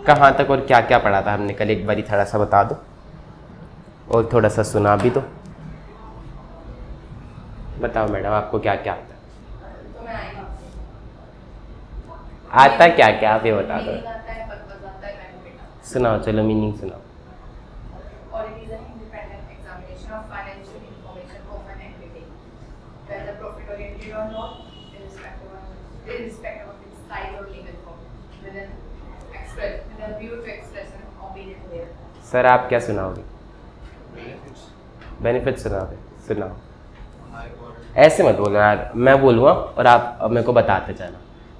कहाँ तक और क्या क्या पढ़ा था हमने कल, एक बारी थोड़ा सा बता दो और थोड़ा सा सुना भी दो। बताओ मैडम आपको क्या क्या आता है? आता क्या क्या आप ये बता दो। सुनाओ, चलो मीनिंग सुनाओ। सर आप क्या सुनाओगे? बेनिफिट सुनाओगे? सुनाओ। ऐसे मत बोलो यार, मैं बोलूँगा और आप अब मेरे को बताते जाना,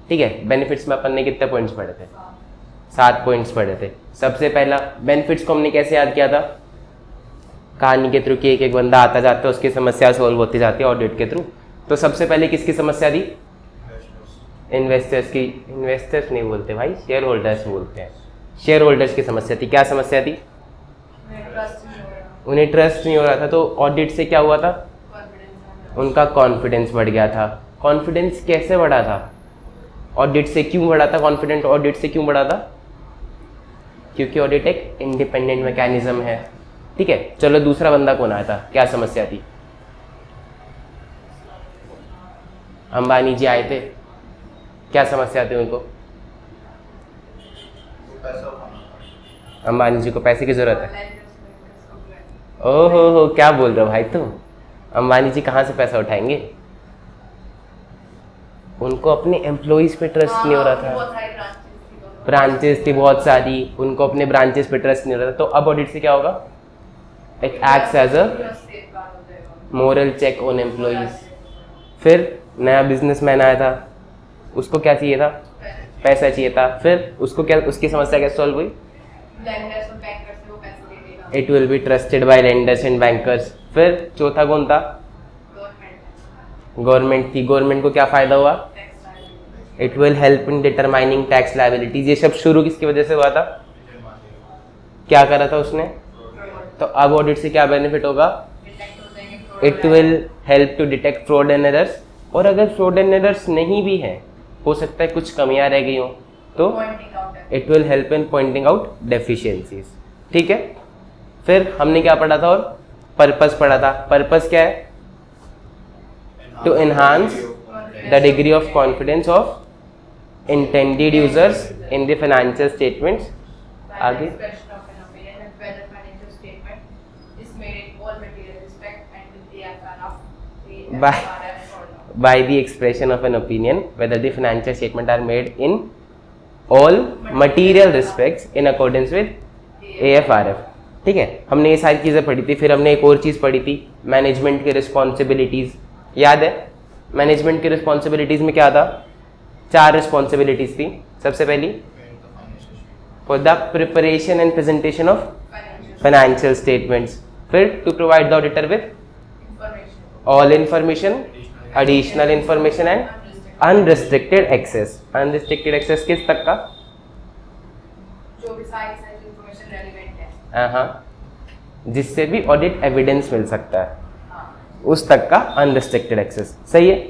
ठीक है? बेनिफिट्स में अपन ने कितने पॉइंट्स पढ़े थे? 7 पॉइंट्स पढ़े थे। सबसे पहला बेनिफिट्स को हमने कैसे याद किया था? कहानी के थ्रू कि एक एक बंदा आता जाता है, उसकी समस्या सॉल्व होती जाती है ऑडिट के थ्रू। तो सबसे पहले किसकी समस्या थी? इन्वेस्टर्स की। इन्वेस्टर्स नहीं बोलते भाई, शेयर होल्डर्स बोलते हैं। शेयर होल्डर्स की समस्या थी। क्या समस्या थी? उन्हें ट्रस्ट नहीं हो रहा था। तो ऑडिट से क्या हुआ था? उनका कॉन्फिडेंस बढ़ गया था। कॉन्फिडेंस कैसे बढ़ा था? ऑडिट से क्यों बढ़ा था कॉन्फिडेंस? ऑडिट से क्यों बढ़ा था? क्योंकि ऑडिट एक इंडिपेंडेंट मैकेनिज्म है, ठीक है? चलो दूसरा बंदा कौन आया था? क्या समस्या थी? अंबानी जी आए थे। क्या समस्या थी उनको? अंबानी जी को पैसे की जरूरत है। ओहो हो, क्या बोल रहे हो भाई तुम? अंबानी जी कहाँ से पैसा उठाएंगे? उनको अपने एम्प्लॉइज पे ट्रस्ट नहीं हो रहा था। ब्रांचेस थी बहुत सारी, उनको अपने ब्रांचेस पे ट्रस्ट नहीं हो रहा था। तो अब ऑडिट से क्या होगा? It acts as a moral check on employees. फिर नया बिजनेसमैन आया था, उसको क्या चाहिए था? पैसा चाहिए था। फिर उसको क्या, उसकी समस्या कैसे सॉल्व हुई? It will be trusted bye lenders and bankers. फिर चौथा कौन था? गवर्नमेंट थी। गवर्नमेंट को क्या फायदा हुआ? It will help in determining tax liabilities. ये सब शुरू किसकी वजह से हुआ था? क्या करा था उसने? तो अब ऑडिट से क्या बेनिफिट होगा? It will help to detect fraud and errors. और अगर फ्रॉड एंड एरर्स नहीं भी है, हो सकता है कुछ कमियां रह गई हो, तो it will help in pointing out deficiencies, ठीक है? फिर हमने क्या पढ़ा था? और पर्पस पढ़ा था। पर्पस क्या है? To enhance the degree of confidence of intended users in the financial statements. आगे by the expression of an opinion whether the financial statements are made in all material respects in accordance with AFRF, ठीक है? हमने ये सारी चीज़ें पढ़ी थी। फिर हमने एक और चीज़ पढ़ी थी, मैनेजमेंट की रिस्पॉन्सिबिलिटीज़। याद है? मैनेजमेंट की रिस्पॉन्सिबिलिटीज़ में क्या था? 4 रिस्पॉन्सिबिलिटीज़ थी। सबसे पहली for the preparation and presentation of financial statements. फिर to provide the auditor with all information, additional information and unrestricted access. Unrestricted access किस तक का? जो भी सारी इंफॉर्मेशन रेलेवेंट है, हाँ, जिससे भी ऑडिट एविडेंस मिल सकता है, उस तक का अनरिस्ट्रिक्टेड एक्सेस। सही है?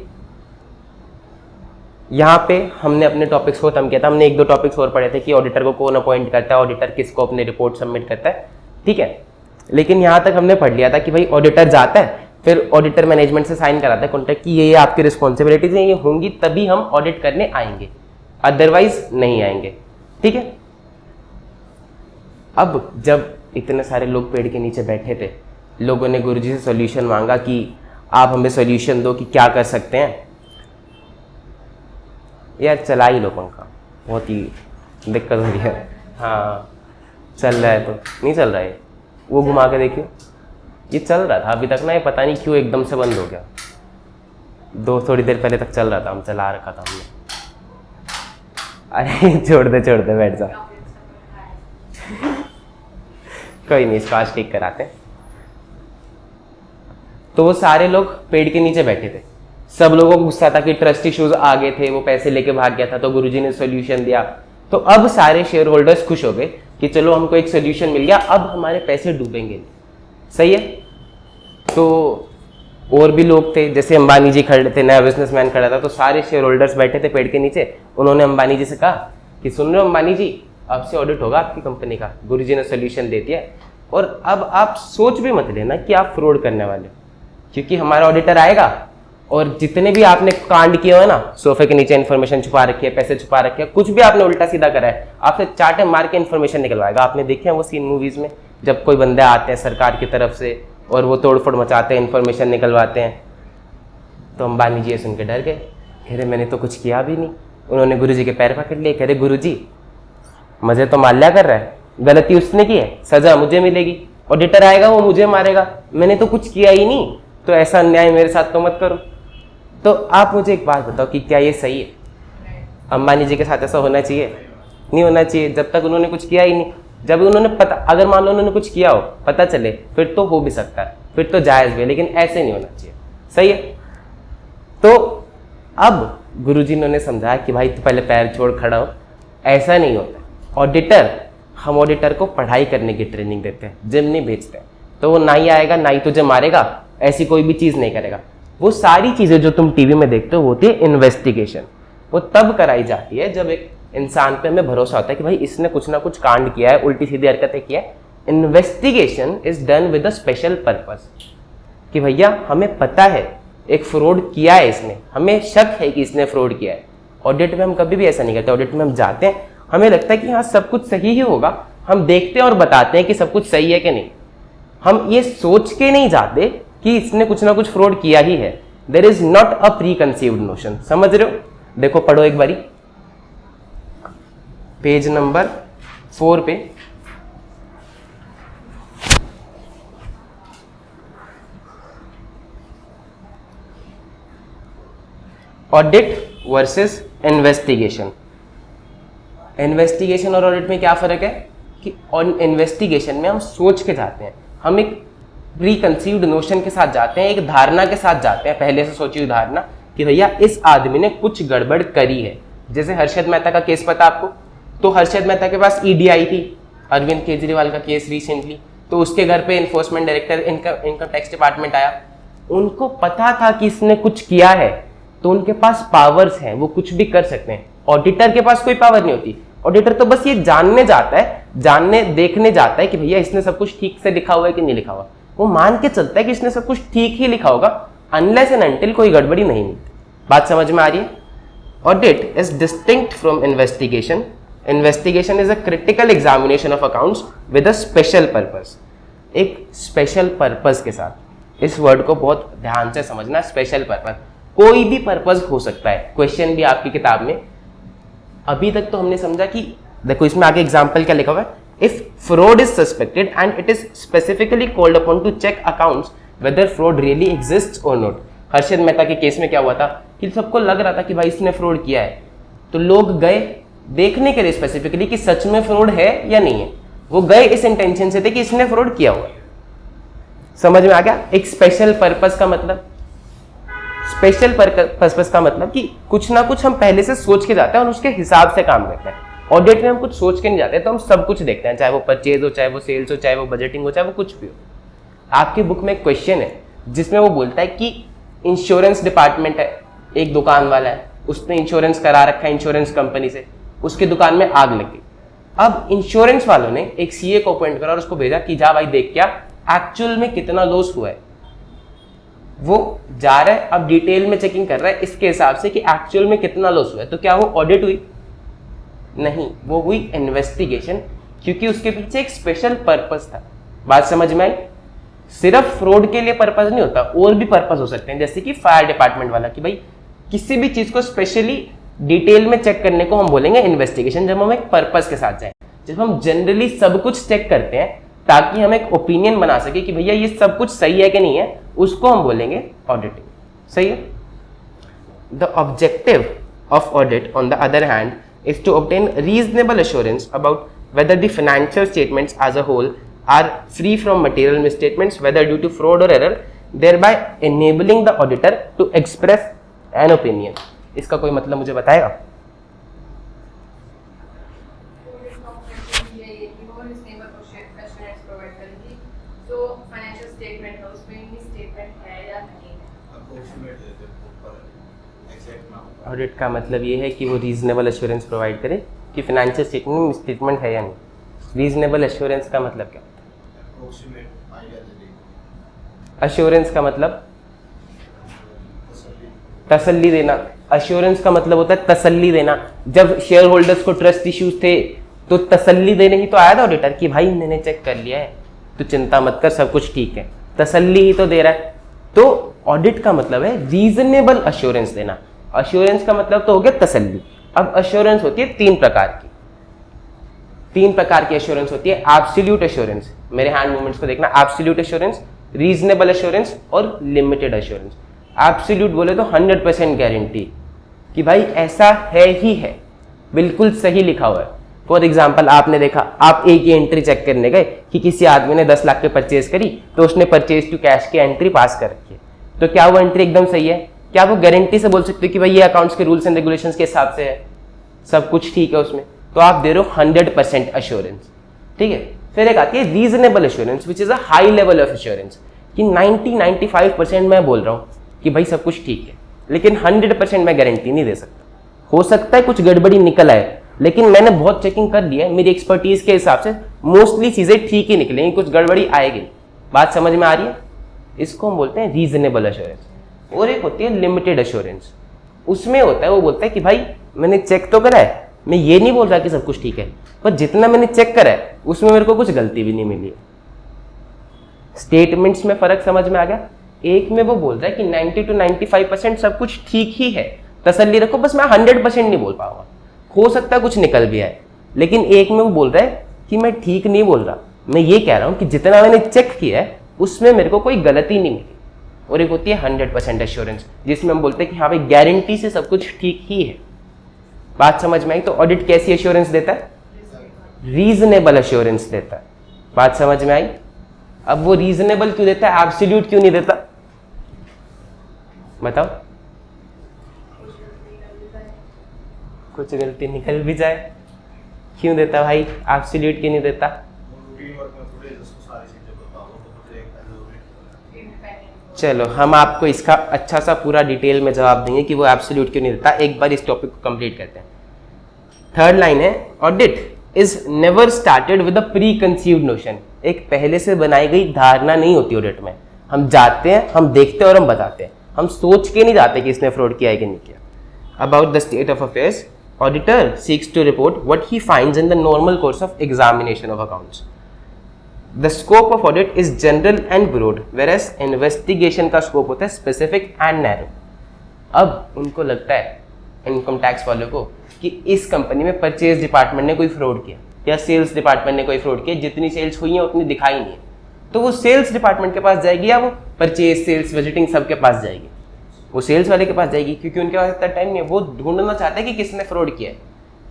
यहाँ पे हमने अपने टॉपिक्स को खत्म किया था। हमने 1-2 टॉपिक्स और पढ़े थे कि ऑडिटर को कौन अपॉइंट करता है, ऑडिटर किसको अपनी रिपोर्ट सबमिट करता है, ठीक है? लेकिन यहाँ तक हमने पढ़ लिया था कि भाई ऑडिटर जाता है, फिर ऑडिटर मैनेजमेंट से साइन कराता है कॉन्ट्रैक्ट कि ये आपकी रिस्पॉन्सिबिलिटीज हैं, ये होंगी तभी हम ऑडिट करने आएंगे, अदरवाइज नहीं आएंगे, ठीक है? अब जब इतने सारे लोग पेड़ के नीचे बैठे थे, लोगों ने गुरुजी से सॉल्यूशन मांगा कि आप हमें सॉल्यूशन दो कि क्या कर सकते हैं। यार चला ही लो पंखा, बहुत ही दिक्कत हो रही है। हाँ चल रहा है तो नहीं चल रहा है, वो घुमा के देखियो। ये चल रहा था अभी तक ना, ये पता नहीं क्यों एकदम से बंद हो गया। थोड़ी देर पहले तक चल रहा था, हम चला रखा था हमने। अरे छोड़ दे बैठ जा, कोई नहीं, इसको आज ठीक कराते हैं। तो वो सारे लोग पेड़ के नीचे बैठे थे, सब लोगों को गुस्सा था कि ट्रस्ट इश्यूज आ गए थे, वो पैसे लेके भाग गया था, तो गुरुजी ने सॉल्यूशन दिया। तो अब सारे शेयर होल्डर्स खुश हो गए कि चलो हमको एक सॉल्यूशन मिल गया, अब हमारे पैसे डूबेंगे नहीं। सही है? तो और भी लोग थे, जैसे अंबानी जी खड़े थे, नया बिजनेसमैन खड़ा था, तो सारे शेयर होल्डर्स बैठे थे पेड़ के नीचे। उन्होंने अंबानी जी से कहा कि सुन रहे हो अंबानी जी, अब से ऑडिट होगा आपकी कंपनी का, गुरुजी ने सोल्यूशन दे दिया। और अब आप सोच भी मत लेना कि आप फ्रॉड करने वाले हो, क्योंकि हमारा ऑडिटर आएगा और जितने भी आपने कांड किए हो ना, सोफे के नीचे इन्फॉर्मेशन छुपा रखी है, पैसे छुपा रखे हैं, कुछ भी आपने उल्टा सीधा करा है, आपसे चाटे मार के इन्फॉर्मेशन निकलवाएगा। आपने देखे हैं वो सीन मूवीज में, जब कोई बंदे आते हैं सरकार की तरफ से और वो तोड़फोड़ मचाते हैं, इन्फॉर्मेशन निकलवाते हैं। तो अंबानी जी सुन के डर गए, कह रहे मैंने तो कुछ किया भी नहीं। उन्होंने गुरुजी के पैर पकड़ लिए, कह रहे गुरुजी मजे तो माल्या कर रहा है, गलती उसने की है, सजा मुझे मिलेगी, ऑडिटर आएगा वो मुझे मारेगा, मैंने तो कुछ किया ही नहीं, तो ऐसा अन्याय मेरे साथ तो मत करो। तो आप मुझे एक बात बताओ कि क्या ये सही है? अंबानी जी के साथ ऐसा होना चाहिए? नहीं होना चाहिए, जब तक उन्होंने कुछ किया ही नहीं। जब उन्होंने पता, अगर मान लो उन्होंने कुछ किया हो, पता चले, फिर तो हो भी सकता है, फिर तो जायज़ भी है, लेकिन ऐसे नहीं होना चाहिए। सही है? तो अब गुरुजी ने समझाया कि भाई तू पहले पैर छोड़ खड़ा हो, ऐसा नहीं होता। ऑडिटर, हम ऑडिटर को पढ़ाई करने की ट्रेनिंग देते हैं, जिम नहीं भेजते। तो वो ना ही आएगा, ना ही तुझे मारेगा, ऐसी कोई भी चीज़ नहीं करेगा। वो सारी चीज़ें जो तुम टीवी में देखते हो वो होती है इन्वेस्टिगेशन। वो तब कराई जाती है जब एक इंसान पे हमें भरोसा होता है कि भाई इसने कुछ ना कुछ कांड किया है, उल्टी सीधी हरकतें किया है। Investigation is done with a special purpose, कि भैया हमें पता है एक फ्रॉड किया है इसने, हमें शक है कि इसने फ्रॉड किया है। ऑडिट में हम कभी भी ऐसा नहीं करते। ऑडिट में हम जाते हैं, हमें लगता है कि हाँ सब कुछ सही ही होगा, हम देखते हैं और बताते हैं कि सब कुछ सही है कि नहीं। हम ये सोच के नहीं जाते कि इसने कुछ ना कुछ फ्रॉड किया ही है। There is not a preconceived notion. समझ रहे हो? देखो पढ़ो एक बारी, पेज नंबर 4 पे ऑडिट वर्सेस इन्वेस्टिगेशन। इन्वेस्टिगेशन और ऑडिट में क्या फर्क है कि इन्वेस्टिगेशन में हम सोच के जाते हैं, हम एक प्री कंसीव्ड नोशन के साथ जाते हैं, एक धारणा के साथ जाते हैं, पहले से सोची हुई धारणा कि भैया इस आदमी ने कुछ गड़बड़ करी है। जैसे हर्षद मेहता का केस पता आपको? तो हर्षद मेहता के पास ईडी आई थी, अरविंद केजरीवाल का केस रिसेंटली, तो उसके घर पे enforcement director income tax department आया। उनको पता था कि इसने कुछ किया है, तो उनके पास पावर्स हैं, वो कुछ भी कर सकते हैं। ऑडिटर के पास कोई पावर नहीं होती। ऑडिटर तो बस ये जानने जाता है, देखने जाता है कि भैया इसने सब कुछ ठीक से लिखा हुआ है कि नहीं लिखा हुआ। वो मान के चलता है कि इसने सब कुछ ठीक ही लिखा होगा, अनलेस एंड अनटिल कोई गड़बड़ी नहीं मिलती। बात समझ में आ रही है? Audit is distinct from investigation. Investigation is a critical examination of accounts with a special purpose. एक स्पेशल पर्पस के साथ, इस वर्ड को बहुत ध्यान से समझना। स्पेशल पर्पस, कोई भी पर्पस हो सकता है। क्वेश्चन भी आपकी किताब में अभी तक तो हमने समझा कि देखो इसमें आगे एग्जांपल क्या लिखा हुआ है, if fraud is suspected and it is specifically called upon to check accounts whether fraud really exists or not. Harshad Mehta के केस में क्या हुआ था कि सबको लग रहा था कि भाई इसने फ्रॉड किया है, तो लोग गए देखने के लिए स्पेसिफिकली कि सच में फ्रॉड है या नहीं है। वो गए इस इंटेंशन से थे कि इसने फ्रॉड किया हुआ है। समझ में आ गया? एक स्पेशल पर्पस का मतलब, स्पेशल पर्पस का मतलब कि कुछ ना कुछ हम पहले से सोच के जाते हैं और उसके हिसाब से काम करते हैं। ऑडिट में हम कुछ सोच के नहीं जाते, तो हम सब कुछ देखते हैं, चाहे वो परचेज हो, चाहे वो सेल्स हो, चाहे वो बजटिंग हो, चाहे वो कुछ भी हो। आपकी बुक में एक क्वेश्चन है जिसमें वो बोलता है कि इंश्योरेंस डिपार्टमेंट है, एक दुकान वाला है, उसने इंश्योरेंस करा रखा है इंश्योरेंस कंपनी से, उसकी दुकान में आग लग गई। अब इंश्योरेंस वालों ने एक सीए को अपॉइंट करा और उसको भेजा कि जा भाई देख क्या एक्चुअल में कितना लॉस हुआ है। वो जा रहा है, अब डिटेल में चेकिंग कर रहा है इसके हिसाब से कि एक्चुअल में कितना लॉस हुआ है। तो क्या वो ऑडिट हुई? नहीं, वो हुई इन्वेस्टिगेशन, क्योंकि उसके पीछे एक स्पेशल पर्पस था। बात समझ में आई? सिर्फ फ्रॉड के लिए पर्पस नहीं होता, और भी पर्पस हो सकते हैं, जैसे कि फायर डिपार्टमेंट वाला कि भाई किसी भी चीज को स्पेशली डिटेल में चेक करने को हम बोलेंगे इन्वेस्टिगेशन, जब हम एक पर्पस के साथ जाए। जब हम जनरली सब कुछ चेक करते हैं ताकि हम एक ओपिनियन बना सके कि भैया ये सब कुछ सही है कि नहीं है, उसको हम बोलेंगे ऑडिटिंग। सही है? The objective of audit on the other hand is to obtain reasonable assurance about whether the financial statements as a whole are free from material misstatements, whether due to fraud or error, thereby enabling the auditor to express an opinion. इसका कोई मतलब मुझे बताएगा? तो financial statement है, उसमें misstatement है या नहीं है। ऑडिट का मतलब ये है कि वो रीजनेबल एश्योरेंस प्रोवाइड करे कि फाइनेंशियल स्टेटमेंट में स्टेटमेंट है या नहीं। रीजनेबल एश्योरेंस का मतलब क्या होता है? अश्योरेंस का मतलब तसल्ली देना। अश्योरेंस का मतलब होता है तसल्ली देना। जब शेयर होल्डर्स को ट्रस्ट इश्यूज थे तो तसल्ली देने ही तो आया था ऑडिटर कि भाई मैंने चेक कर लिया है, तो चिंता मत कर, सब कुछ ठीक है। तसल्ली ही तो दे रहा है। तो ऑडिट का मतलब है रीजनेबल अश्योरेंस देना। अश्योरेंस का मतलब तो हो गया तसल्ली। अब अश्योरेंस होती है तीन प्रकार की अश्योरेंस होती है। एब्सोल्यूट अश्योरेंस, मेरे हैंड मूवमेंट्स को देखना, एब्सोल्यूट अश्योरेंस, रीजनेबल अश्योरेंस और लिमिटेड अश्योरेंस। एब्सोल्यूट बोले तो 100% गारंटी कि भाई ऐसा है ही है, बिल्कुल सही लिखा हुआ है। फॉर एग्जाम्पल आपने देखा, आप एक ही एंट्री चेक करने गए कि किसी आदमी ने 10 लाख के परचेज करी तो उसने परचेज टू कैश की एंट्री पास कर रखी है, तो क्या वो एंट्री एकदम सही है? क्या वो गारंटी से बोल सकते हो कि भाई ये अकाउंट्स के रूल्स एंड रेगुलेशंस के हिसाब से है, सब कुछ ठीक है उसमें? तो आप दे रहे हो 100% अश्योरेंस, ठीक है। फिर एक आती है reasonable assurance which is a high level of assurance कि 90-95% मैं बोल रहा हूँ कि भाई सब कुछ ठीक है, लेकिन 100% मैं गारंटी नहीं दे सकता। हो सकता है कुछ गड़बड़ी निकल आए, लेकिन मैंने बहुत चेकिंग कर लिया है, मेरी एक्सपर्टीज के हिसाब से मोस्टली चीजें ठीक ही निकलेंगी, कुछ गड़बड़ी आएगी। बात समझ में आ रही है? इसको हम बोलते हैं रीजनेबल अश्योरेंस। और एक होती है लिमिटेड अश्योरेंस। उसमें होता है, वो बोलता है कि भाई मैंने चेक तो करा है, मैं ये नहीं बोल रहा कि सब कुछ ठीक है, पर जितना मैंने चेक करा है उसमें मेरे को कुछ गलती भी नहीं मिली है। स्टेटमेंट्स में फर्क समझ में आ गया? एक में वो बोल रहा है कि 90-95% सब कुछ ठीक ही है, तसल्ली रखो, बस मैं 100% नहीं बोल पाऊंगा, हो सकता है कुछ निकल भी आए। लेकिन एक में वो बोल रहा है कि मैं ठीक नहीं बोल रहा, मैं ये कह रहा हूं कि जितना मैंने चेक किया है उसमें मेरे को कोई गलती नहीं मिली। और एक होती है 100% एश्योरेंस, जिसमें हम बोलते हैं कि हाँ भाई गारंटी से सब कुछ ठीक ही है। बात समझ में आई? तो ऑडिट कैसी एश्योरेंस देता है? रीजनेबल एश्योरेंस देता है। बात समझ में आई? अब वो रीजनेबल क्यों देता है, एब्सोल्यूट क्यों नहीं देता? बताओ। कुछ गलती निकल भी जाए, क्यों देता भाई? एब्सोल्यूट क्यों नहीं देता? चलो हम आपको इसका अच्छा सा पूरा डिटेल में जवाब देंगे कि वो एब्सोल्यूट क्यों नहीं देता। एक बार इस टॉपिक को कंप्लीट करते हैं। थर्ड लाइन है, audit is never started with a preconceived notion. एक पहले से बनाई गई धारणा नहीं होती ऑडिट में। हम जाते हैं, हम देखते हैं और हम बताते हैं, हम सोच के नहीं जाते कि इसने फ्रॉड किया है कि नहीं किया। About the state of affairs, auditor seeks to report what he finds in the normal course of examination of accounts. The scope of audit is general and broad, whereas investigation का scope होता है specific and narrow. अब उनको लगता है income tax वालों को कि इस कंपनी में परचेज डिपार्टमेंट ने कोई फ्रॉड किया या सेल्स डिपार्टमेंट ने कोई फ्रॉड किया, जितनी सेल्स हुई है उतनी दिखाई नहीं है, तो वो सेल्स डिपार्टमेंट के पास जाएगी या वो परचेज, सेल्स, विजिटिंग सबके पास जाएगी? वो सेल्स वाले के पास जाएगी, क्योंकि उनके पास इतना टाइम नहीं है, वो ढूंढना चाहते हैं कि किसने फ्रॉड किया है।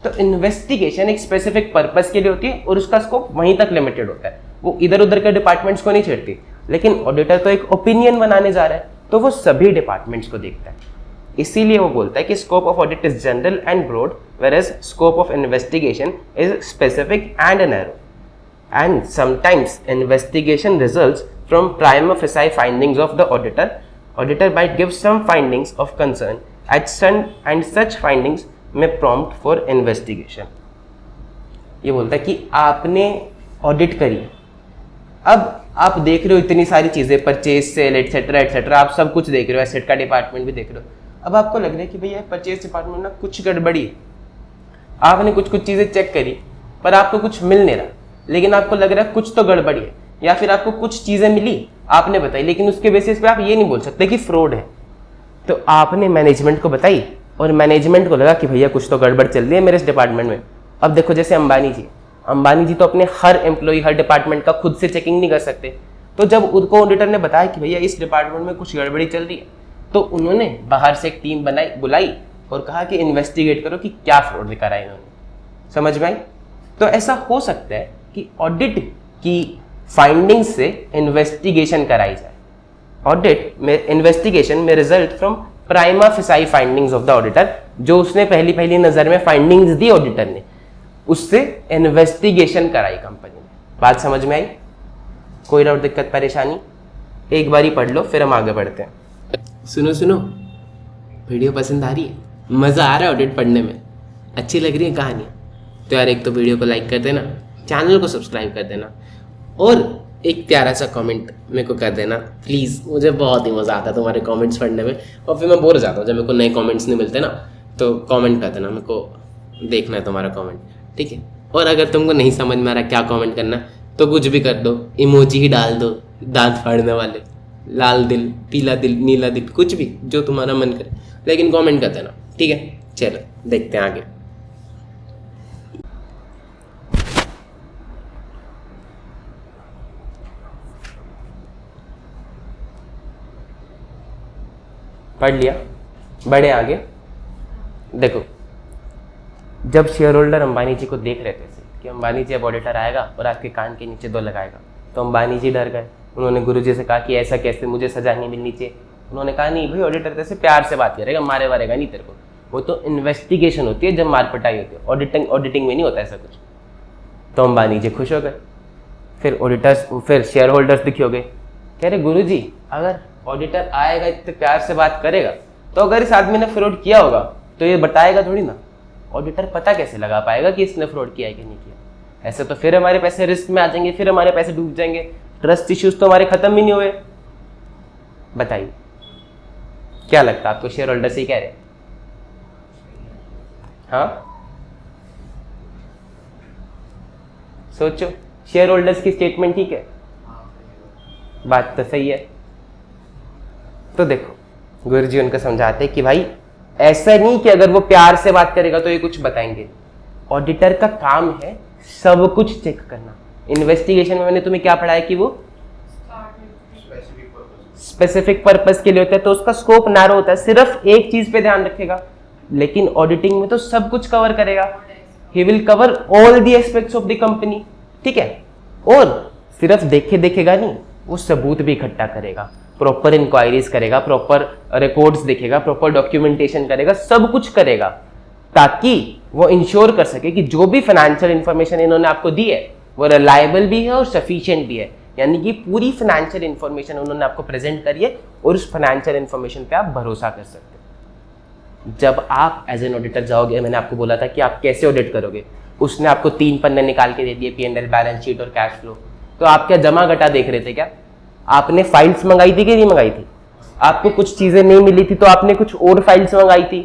तो इन्वेस्टिगेशन एक स्पेसिफिक पर्पस के लिए होती है और उसका स्कोप वहीं तक लिमिटेड होता है, वो इधर उधर के डिपार्टमेंट्स को नहीं छेड़ती। लेकिन ऑडिटर तो एक ओपिनियन बनाने जा रहा है, तो वो सभी डिपार्टमेंट्स को देखता है। इसीलिए वो बोलता है कि scope of audit is general and broad, whereas scope of investigation is specific and narrow, and sometimes investigation results from prima facie findings of the auditor. Auditor might give some findings of concern and such findings may prompt for investigation. ये बोलता है कि आपने audit करी, अब आप देख रहे हो इतनी सारी चीजें, परचेज, सेल, एटसेट्रा एटसेट्रा, आप सब कुछ देख रहे हो, एसेट का डिपार्टमेंट भी देख रहे हो। अब आपको लग रहा है कि भैया परचेज डिपार्टमेंट में कुछ गड़बड़ी है, आपने कुछ कुछ चीजें चेक करी पर आपको कुछ मिल नहीं रहा, लेकिन आपको लग रहा है कुछ तो गड़बड़ी है, या फिर आपको कुछ चीजें मिली आपने बताई, लेकिन उसके बेसिस पे आप ये नहीं बोल सकते कि फ्रॉड है। तो आपने मैनेजमेंट को बताई और मैनेजमेंट को लगा कि भैया कुछ तो गड़बड़ चल रही है मेरे इस डिपार्टमेंट में। अब देखो जैसे अंबानी जी तो अपने हर एम्प्लॉय, हर डिपार्टमेंट का खुद से चेकिंग नहीं कर सकते। तो जब उनको ऑडिटर ने बताया कि भैया इस डिपार्टमेंट में कुछ गड़बड़ी चल रही है, तो उन्होंने बाहर से एक टीम बुलाई और कहा कि इन्वेस्टिगेट करो कि क्या फ्रॉड करा है इन्होंने। समझ में आई? तो ऐसा हो सकता है कि ऑडिट की फाइंडिंग्स से इन्वेस्टिगेशन कराई जाए। ऑडिट में इन्वेस्टिगेशन में result from prima facie findings of the auditor, जो उसने पहली नजर में फाइंडिंग्स दी ऑडिटर ने, उससे इन्वेस्टिगेशन कराई कंपनी ने। बात समझ में आई? कोई और दिक्कत परेशानी? एक बार ही पढ़ लो फिर हम आगे बढ़ते हैं। सुनो, वीडियो पसंद आ रही है? मजा आ रहा है ऑडिट पढ़ने में? अच्छी लग रही है कहानी? तो यार एक तो वीडियो को लाइक कर देना, चैनल को सब्सक्राइब कर देना और एक प्यारा सा कमेंट मेरे को कर देना प्लीज़। मुझे बहुत ही मज़ा आता है तुम्हारे कमेंट्स पढ़ने में, और फिर मैं बोर हो जाता हूँ जब मेरे को नए कमेंट्स नहीं मिलते ना। तो कमेंट कर देना, मेरे को देखना है तुम्हारा कमेंट, ठीक है। और अगर तुमको नहीं समझ में आ रहा क्या कमेंट करना तो कुछ भी कर दो, इमोजी ही डाल दो, दांत फाड़ने वाले, लाल दिल, पीला दिल, नीला दिल, कुछ भी जो तुम्हारा मन करे, लेकिन कमेंट कर देना, ठीक है। चलो देखते हैं आगे। पढ़ लिया, बढ़े आगे। देखो, जब शेयर होल्डर अंबानी जी को देख रहे थे कि अंबानी जी अब ऑडिटर आएगा और आपके कान के नीचे 2 लगाएगा, तो अंबानी जी डर गए। उन्होंने गुरुजी से कहा कि ऐसा कैसे, मुझे सजा नहीं मिलनी चाहिए। उन्होंने कहा नहीं भाई, ऑडिटर तेरे से प्यार से बात करेगा, मारे मारेगा नहीं तेरे को। वो तो इन्वेस्टिगेशन होती है जब मार पिटाई होती है, ऑडिटिंग में नहीं होता ऐसा कुछ। तो अंबानी जी खुश हो गए। फिर शेयर होल्डर्स दुखी हो गए, कह रहे गुरुजी अगर ऑडिटर आएगा इतने प्यार से बात करेगा, तो अगर इस आदमी ने फ्रॉड किया होगा तो ये बताएगा थोड़ी ना। ऑडिटर पता कैसे लगा पाएगा कि इसने फ्रॉड किया है कि नहीं किया। ऐसे तो फिर हमारे पैसे रिस्क में आ जाएंगे, फिर हमारे पैसे डूब जाएंगे, ट्रस्ट इश्यूज तो हमारे खत्म ही नहीं हुए। बताइए क्या लगता है आपको, शेयर होल्डर से ही कह रहे? हाँ सोचो, शेयर होल्डर्स की स्टेटमेंट ठीक है, बात तो सही है। तो देखो गुरुजी उनको समझाते कि भाई ऐसा नहीं कि अगर वो प्यार से बात करेगा तो ये कुछ बताएंगे। ऑडिटर का काम है सब कुछ चेक करना। इन्वेस्टिगेशन में मैंने तुम्हें क्या पढ़ाया कि वो स्पेसिफिक पर्पस के लिए होता है, तो उसका स्कोप नैरो होता है, सिर्फ एक चीज पे ध्यान रखेगा। लेकिन ऑडिटिंग में तो सब कुछ कवर करेगा। He will cover all the aspects of the company, ठीक है। और सिर्फ देखेगा नहीं, वो सबूत भी इकट्ठा करेगा, प्रॉपर इंक्वायरीज करेगा, प्रॉपर रिकॉर्ड्स देखेगा, प्रॉपर डॉक्यूमेंटेशन करेगा, सब कुछ करेगा, ताकि वो इंश्योर कर सके कि जो भी फाइनेंशियल इंफॉर्मेशन इन्होंने आपको दी है वो रिलायबल भी है और सफिशिएंट भी है। यानी कि पूरी फाइनेंशियल इंफॉर्मेशन उन्होंने आपको प्रेजेंट करी है और उस फाइनेंशियल इंफॉर्मेशन पे आप भरोसा कर सकते हो। जब आप एज एन ऑडिटर जाओगे, मैंने आपको बोला था कि आप कैसे ऑडिट करोगे, उसने आपको 3 पन्ने निकाल के दे दिए, P&L, बैलेंस शीट और कैश फ्लो। तो आप क्या जमा घटा देख रहे थे क्या? आपने फाइल्स मंगाई थी कि नहीं मंगाई थी? आपको कुछ चीजें नहीं मिली थी तो आपने कुछ और फाइल्स मंगाई थी।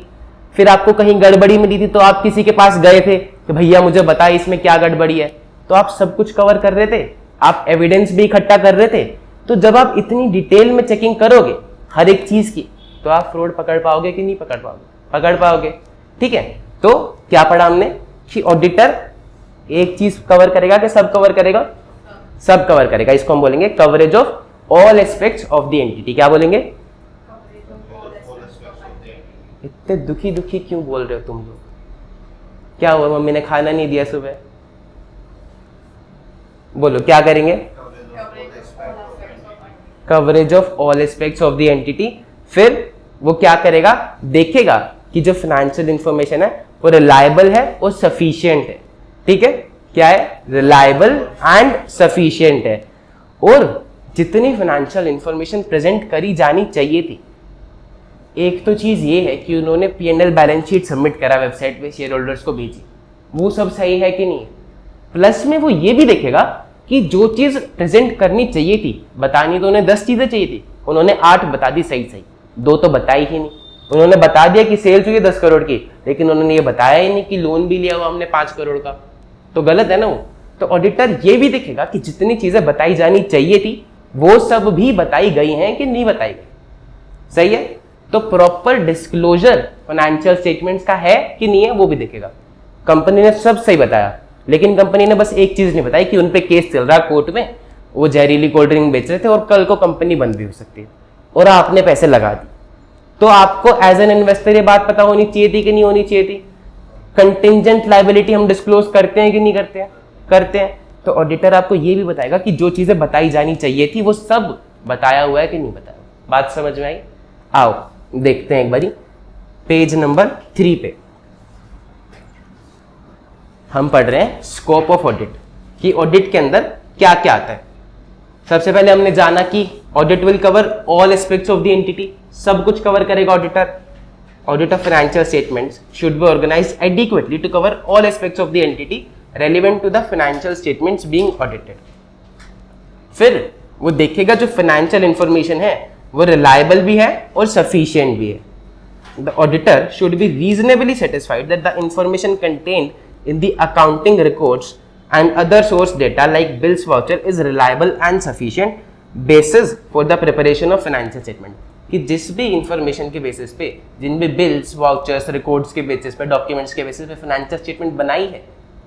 फिर आपको कहीं गड़बड़ी मिली थी तो आप किसी के पास गए थे कि भैया मुझे बताइए इसमें क्या गड़बड़ी है। तो आप सब कुछ कवर कर रहे थे, आप एविडेंस भी इकट्ठा कर रहे थे। तो जब आप इतनी डिटेल में चेकिंग करोगे हर एक चीज की, तो आप फ्रॉड पकड़ पाओगे कि नहीं पकड़ पाओगे? पकड़ पाओगे, ठीक है। तो क्या पढ़ा हमने कि ऑडिटर एक चीज कवर करेगा कि सब कवर करेगा? सब कवर करेगा। इसको हम बोलेंगे coverage of all aspects of the entity. क्या बोलेंगे? इतने दुखी दुखी क्यों बोल रहे हो तुम लोग? क्या हुआ, मम्मी ने खाना नहीं दिया सुबह? बोलो क्या करेंगे? Coverage of all aspects of the entity. फिर वो क्या करेगा? देखेगा कि जो फाइनेंशियल इंफॉर्मेशन है वो रिलायबल है और सफिशिएंट है, ठीक है। क्या है? रिलायबल एंड सफिशिएंट है। और जितनी फाइनेंशियल इंफॉर्मेशन प्रेजेंट करी जानी चाहिए थी, एक तो चीज ये है कि उन्होंने P&L बैलेंस शीट सबमिट करा वेबसाइट पे, शेयर होल्डर्स को भेजी, वो सब सही है कि नहीं। प्लस में वो ये भी देखेगा कि जो चीज प्रेजेंट करनी चाहिए थी, बतानी तो उन्हें 10 चीजें चाहिए थी, उन्होंने 8 बता दी सही सही, 2 तो बताई ही नहीं। उन्होंने बता दिया कि सेल्स हुई 10 करोड़ की, लेकिन उन्होंने ये बताया ही नहीं कि लोन भी लिया हुआ हमने 5 करोड़ का, तो गलत है ना वो। तो ऑडिटर ये भी देखेगा कि जितनी चीजें बताई जानी चाहिए थी वो सब भी बताई गई हैं कि नहीं बताई गई, सही है। तो प्रॉपर डिस्क्लोजर फाइनेंशियल स्टेटमेंट्स का है कि नहीं है वो भी देखेगा। कंपनी ने सब सही बताया, लेकिन कंपनी ने बस एक चीज नहीं बताई कि उन पे केस चल रहा कोर्ट में, वो जहरीली कोल्ड ड्रिंक बेच रहे थे और कल को कंपनी बंद भी हो सकती है, और आपने पैसे लगा दी। तो आपको एज एन इन्वेस्टर ये बात पता होनी चाहिए थी कि नहीं होनी चाहिए थी? कंटिंजेंट लायबिलिटी हम डिस्क्लोज करते हैं कि नहीं करते हैं? करते हैं। तो ऑडिटर आपको ये भी बताएगा कि जो चीजें बताई जानी चाहिए थी वो सब बताया हुआ है कि नहीं बताया। बात समझ में आई? आओ देखते हैं एक बारी पेज नंबर 3 पे हम पढ़ रहे हैं स्कोप ऑफ ऑडिट, कि ऑडिट के अंदर क्या क्या आता है। सबसे पहले हमने जाना कि audit will cover all aspects of the entity, सब कुछ कवर करेगा auditor. Audit of financial statements should be organized adequately to cover all aspects of the entity relevant to the financial statements being audited. फिर वो देखेगा जो financial information है वो reliable भी है और sufficient भी है. The auditor should be reasonably satisfied that the information contained in the accounting records and other source data like bills voucher is reliable and sufficient basis for the preparation of financial statement. कि जिस भी information के basis पे, जिन भी bills vouchers records के basis पे, documents के basis पे फाइनेंशियल स्टेटमेंट बनाई है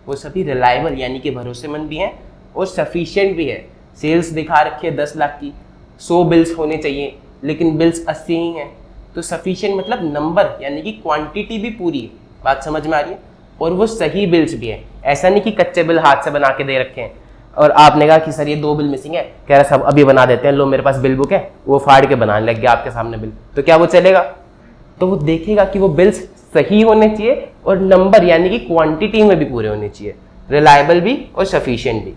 वो सभी रिलायबल यानी कि भरोसेमंद भी हैं और सफिशिएंट भी है. सेल्स दिखा रखी है 10 लाख की, 100 बिल्स होने चाहिए लेकिन बिल्स 80 ही हैं, तो सफिशिएंट मतलब नंबर यानी कि क्वांटिटी भी पूरी है. बात समझ में आ रही है? और वो सही बिल्स भी है. ऐसा नहीं कि कच्चे बिल हाथ से बना के दे रखे हैं और आपने कहा कि सर ये 2 बिल मिसिंग है, कह रहा सब अभी बना देते हैं, लो मेरे पास बिल बुक है, वो फाड़ के बनाने लग गया आपके सामने बिल, तो क्या वो चलेगा? तो वो देखेगा कि वो बिल्स सही होने चाहिए और नंबर यानी कि क्वांटिटी में भी पूरे होने चाहिए, रिलायबल भी और सफिशिएंट भी.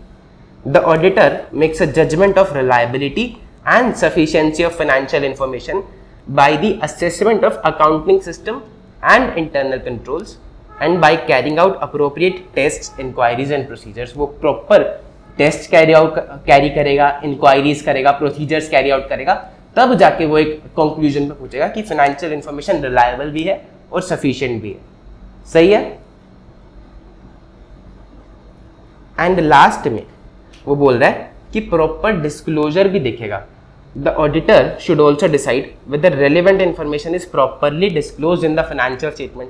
The auditor makes a judgement of reliability and sufficiency of financial information by the assessment of accounting system and internal controls and by carrying out appropriate test, inquiries and procedures. वो proper test carry करेगा, inquiries करेगा, procedures carry out करेगा, तब जाके वो एक conclusion पे पहुंचेगा कि फाइनेंशियल इंफॉर्मेशन रिलायबल भी है और सफिशिएंट भी है. सही है? एंड लास्ट में वो बोल रहा है कि प्रॉपर डिस्क्लोजर भी देखेगा. The auditor should also decide whether relevant information is properly disclose in the financial statement.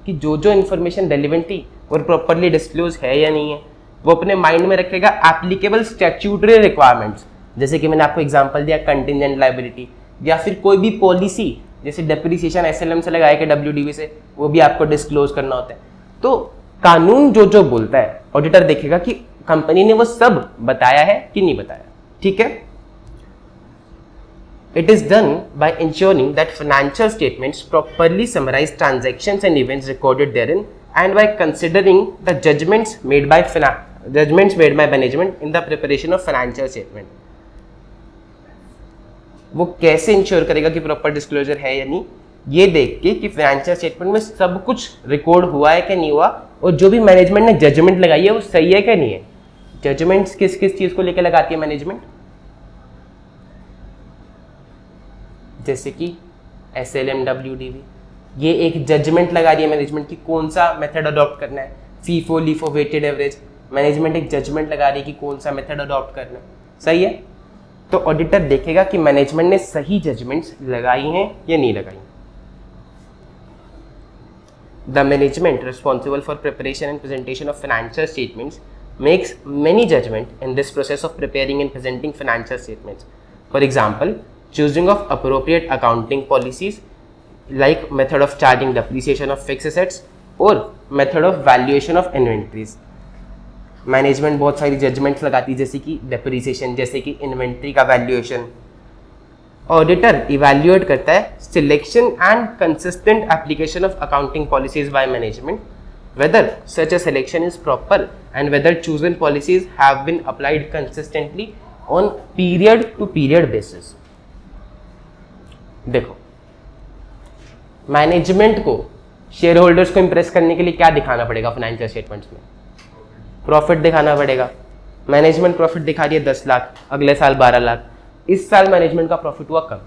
कि जो जो इन्फॉर्मेशन रेलिवेंट थी वो प्रॉपरली डिस्क्लोज है या नहीं है. वो अपने माइंड में रखेगा एप्लीकेबल स्टैट्यूटरी रिक्वायरमेंट्स, जैसे कि मैंने आपको एग्जांपल दिया कंटिजेंट लायबिलिटी, या फिर कोई भी पॉलिसी जैसे डेप्रिसिएशन एसएलएम से लगाया कि डब्ल्यूडीवी से, वो भी आपको डिस्क्लोज करना होता है. तो कानून जो जो बोलता है ऑडिटर देखेगा कि कंपनी ने वो सब बताया है कि नहीं बताया. ठीक है? It is done by ensuring that financial statements properly summarize transactions and events recorded therein, and by considering the judgments made by management in the preparation of financial statement. वो कैसे इंश्योर करेगा कि प्रॉपर डिस्क्लोजर है या नहीं? ये देख के कि फाइनेंशियल स्टेटमेंट में सब कुछ रिकॉर्ड हुआ है कि नहीं हुआ, और जो भी मैनेजमेंट ने जजमेंट लगाई है वो सही है कि नहीं है. जजमेंट्स किस किस चीज को लेकर लगाती है मैनेजमेंट? जैसे कि एसएलएम, डब्ल्यूडीवी, ये एक जजमेंट लगा रही है मैनेजमेंट की कौन सा मेथड अडॉप्ट करना है. FIFO LIFO weighted average, management एक जजमेंट लगा रही है कि कौन सा मेथड अडॉप्ट करना है. सही है? तो ऑडिटर देखेगा कि मैनेजमेंट ने सही जजमेंट्स लगाई हैं या नहीं लगाई. The management responsible for preparation and presentation of financial statements makes many judgment in this process of preparing and presenting financial statements. For example, choosing of appropriate accounting policies like method of charging depreciation of fixed assets or method of valuation of inventories. Management बहुत सारी judgements लगाती है, जैसे कि depreciation, जैसे कि inventory का valuation. Auditor evaluate करता है selection and consistent application of accounting policies by management, whether such a selection is proper and whether chosen policies have been applied consistently on period to period basis. देखो, management को share holders को Impress करने के लिए क्या दिखाना पड़ेगा financial statements में? प्रॉफिट दिखाना पड़ेगा. मैनेजमेंट प्रॉफिट दिखा रही है 10 लाख, अगले साल 12 लाख. इस साल मैनेजमेंट का प्रॉफिट हुआ कम,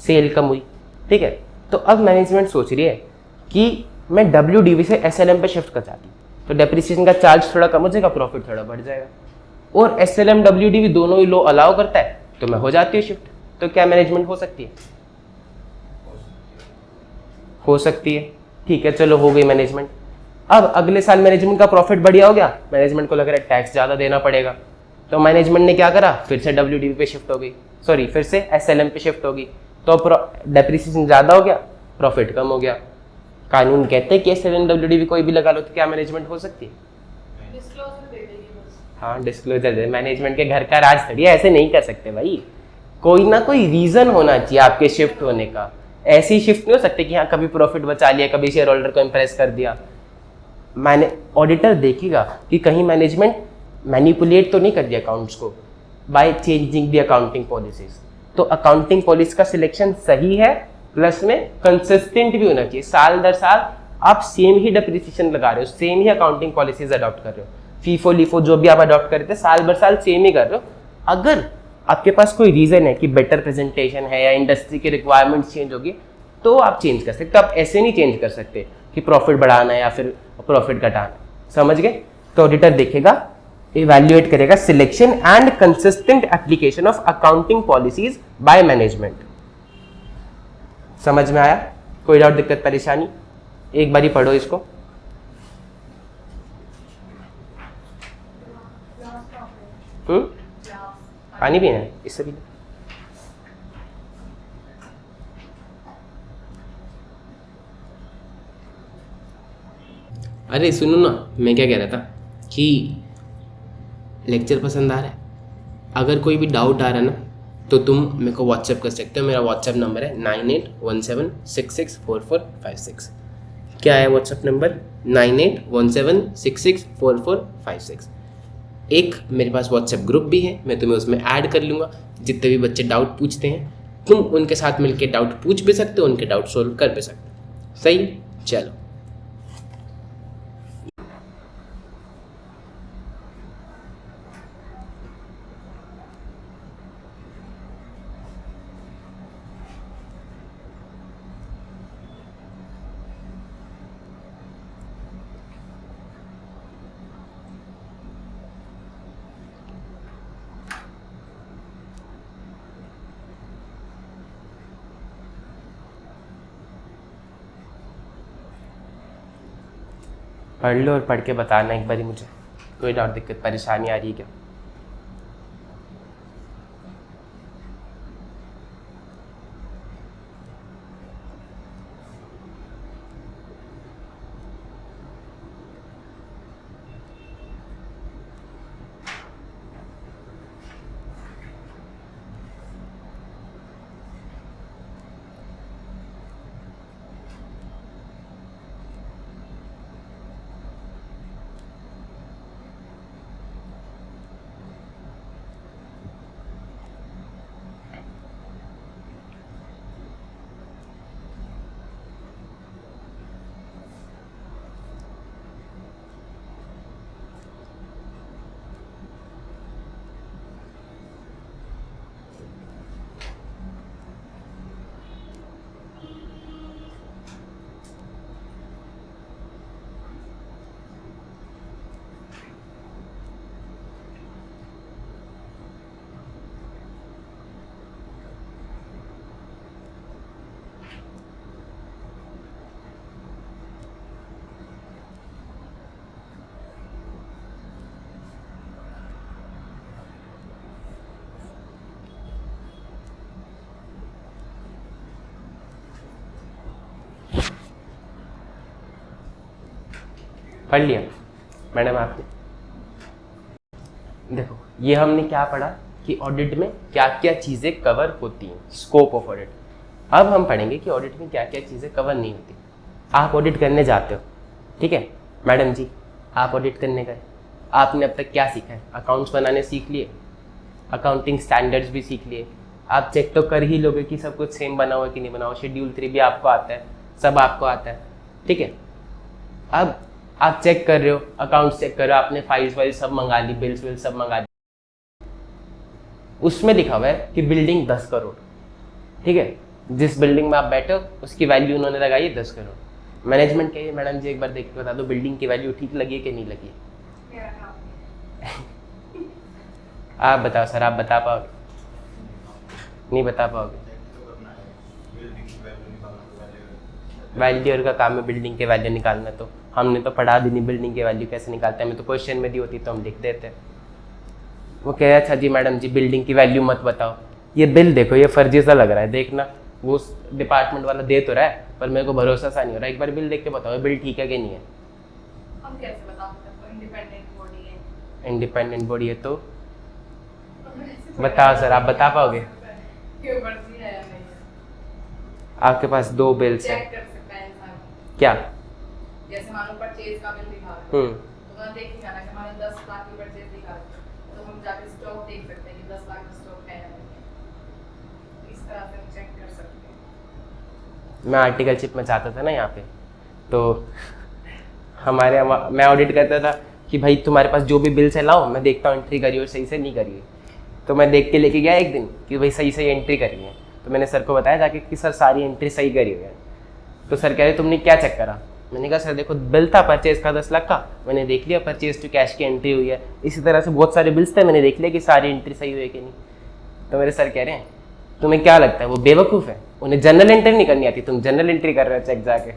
सेल कम हुई. ठीक है? तो अब मैनेजमेंट सोच रही है कि मैं डब्ल्यूडीवी से एसएलएम पे शिफ्ट कर चाहती हूँ, तो डेप्रिसिएशन का चार्ज थोड़ा कम हो जाएगा, प्रॉफिट थोड़ा बढ़ जाएगा. और एसएलएम डब्ल्यूडीवी दोनों ही लो अलाउ करता है, तो मैं हो जाती हूँ शिफ्ट. तो क्या मैनेजमेंट हो सकती है? हो सकती है. ठीक है, चलो हो गई मैनेजमेंट. अब अगले साल मैनेजमेंट का प्रॉफिट बढ़िया हो गया, मैनेजमेंट को लग रहा है टैक्स ज़्यादा देना पड़ेगा, तो मैनेजमेंट ने क्या करा, फिर से डब्ल्यूडीवी पे शिफ्ट हो गई, सॉरी फिर से एसएलएम पे शिफ्ट होगी. तो डेप्रिसिएशन ज़्यादा हो गया, प्रॉफिट कम हो गया. कानून कहते हैं कि एसएलएम डब्ल्यूडीवी कोई भी लगा लो, तो क्या मैनेजमेंट हो सकती है? हाँ, डिस्क्लोजर दे. मैनेजमेंट के घर का राज थोड़ी ऐसे नहीं कर सकते भाई. कोई ना कोई रीजन होना चाहिए आपके शिफ्ट होने का. ऐसी शिफ्ट नहीं हो सकती कि हाँ कभी प्रॉफिट बचा लिया, कभी शेयर होल्डर को इंप्रेस कर दिया. ऑडिटर देखेगा कि कहीं मैनेजमेंट मैनिपुलेट तो नहीं कर दिया अकाउंट्स को by changing the accounting policies. तो अकाउंटिंग पॉलिसी का सिलेक्शन सही है प्लस में कंसिस्टेंट भी होना चाहिए, साल दर साल आप सेम ही डिप्रिसिएशन लगा रहे हो, सेम ही अकाउंटिंग पॉलिसीज अडॉप्ट कर रहे हो, फीफो लीफो जो भी आप अडॉप्ट करते हैं साल भर साल सेम ही कर रहे हो। अगर आपके पास कोई रीजन है कि बेटर प्रेजेंटेशन है या इंडस्ट्री के रिक्वायरमेंट्स चेंज होगी तो आप चेंज कर सकते हो। आप ऐसे नहीं चेंज कर सकते कि प्रॉफिट बढ़ाना है या फिर प्रॉफिट घटाना, समझ गए? तो ऑडिटर देखेगा, इवैल्यूएट करेगा selection and consistent application of accounting policies by management. समझ में आया? कोई डाउट, दिक्कत, परेशानी? एक बारी पढ़ो इसको। पानी पीना है? इससे भी अरे सुनो ना, मैं क्या कह रहा था कि लेक्चर पसंद आ रहा है, अगर कोई भी डाउट आ रहा है ना तो तुम मेरे को व्हाट्सएप कर सकते हो। मेरा व्हाट्सएप नंबर है 9817664456। क्या है व्हाट्सएप नंबर? 9817664456। एक मेरे पास व्हाट्सएप ग्रुप भी है, मैं तुम्हें उसमें ऐड कर लूँगा। जितने भी बच्चे डाउट पूछते हैं तुम उनके साथ मिलके डाउट पूछ भी सकते हो, उनके डाउट सोल्व कर भी सकते हो। सही? चलो पढ़ लो और पढ़ के बताना एक बारी मुझे, कोई डाउट, दिक्कत, परेशानी आ रही है क्या? पढ़ लिया मैडम आपने? देखो ये हमने क्या पढ़ा कि ऑडिट में क्या क्या चीज़ें कवर होती हैं, स्कोप ऑफ ऑडिट। अब हम पढ़ेंगे कि ऑडिट में क्या क्या चीज़ें कवर नहीं होती। आप ऑडिट करने जाते हो, ठीक है मैडम जी, आप ऑडिट करने गए, आपने अब तक क्या सीखा है? अकाउंट्स बनाने सीख लिए, अकाउंटिंग स्टैंडर्ड्स भी सीख लिए, आप चेक तो कर ही लोगे कि सब कुछ सेम बना हुआ है कि नहीं बना हुआ, शेड्यूल 3 भी आपको आता है, सब आपको आता है, ठीक है। अब आप चेक कर रहे हो, अकाउंट्स चेक कर रहे हो, आपने फाइल्स वाइल्स सब मंगा ली, बिल्स विल्स सब मंगा ली, उसमें लिखा हुआ है कि बिल्डिंग 10 करोड़, ठीक है, जिस बिल्डिंग में आप बैठे हो उसकी वैल्यू उन्होंने लगाई है 10 करोड़। मैनेजमेंट कहिए मैडम जी एक बार देख के बता दो बिल्डिंग की वैल्यू ठीक लगी है कि नहीं लगी है? आप बताओ सर, आप बता पाओगे? नहीं बता पाओगे? वैल्यूअर का काम है बिल्डिंग के वैल्यू निकालना, तो हमने तो पढ़ा भी नहीं बिल्डिंग की वैल्यू कैसे निकालते हैं, हमें तो क्वेश्चन में दी होती तो हम लिख देते। वो कह रहा अच्छा जी मैडम जी बिल्डिंग की वैल्यू मत बताओ, ये बिल देखो ये फर्जी सा लग रहा है, देखना वो डिपार्टमेंट वाला दे तो रहा है पर मेरे को भरोसा सा नहीं हो रहा, एक बार बिल देख के बताओ बिल ठीक है कि नहीं है। हम कैसे बता सकते हैं? इंडिपेंडेंट बॉडी है। इंडिपेंडेंट बॉडी है तो बताओ सर, आप बता पाओगे? क्यों मर्जी है या नहीं? आपके पास 2 बिल्स हैं, चेक कर सकता है इंसान। क्या? जैसे मानो परचेज का बिल दिखा रहा है तो मैं देखिएगा ना कि हमारे 10 लाख की परचेज दिखा रहा है तो हम जाके स्टॉक देख सकते हैं कि 10 लाख का स्टॉक है या नहीं, इस तरह से हम चेक कर सकते हैं। मैं आर्टिकलशिप में चाहता था ना यहाँ पे, तो मैं ऑडिट करता था कि भाई तुम्हारे पास जो भी बिल्स है लाओ, मैं देखता हूँ एंट्री करी और सही से नहीं करी है। तो मैं देख के लेके गया एक दिन कि भाई सही सही एंट्री करी है। तो मैंने सर को बताया जाके कि सर सारी एंट्री सही करी हुई है। तो सर कह रहे तुमने क्या चेक करा? मैंने कहा सर देखो बिल था परचेज का 10 लाख का, मैंने देख लिया परचेज टू कैश की एंट्री हुई है। इसी तरह से बहुत सारे बिल्स थे, मैंने देख लिया कि सारी एंट्री सही हुई है कि नहीं। तो मेरे सर कह रहे हैं तुम्हें क्या लगता है वो बेवकूफ़ है, उन्हें जनरल एंट्री नहीं करनी आती, तुम जनरल एंट्री कर रहे हो चेक जाके।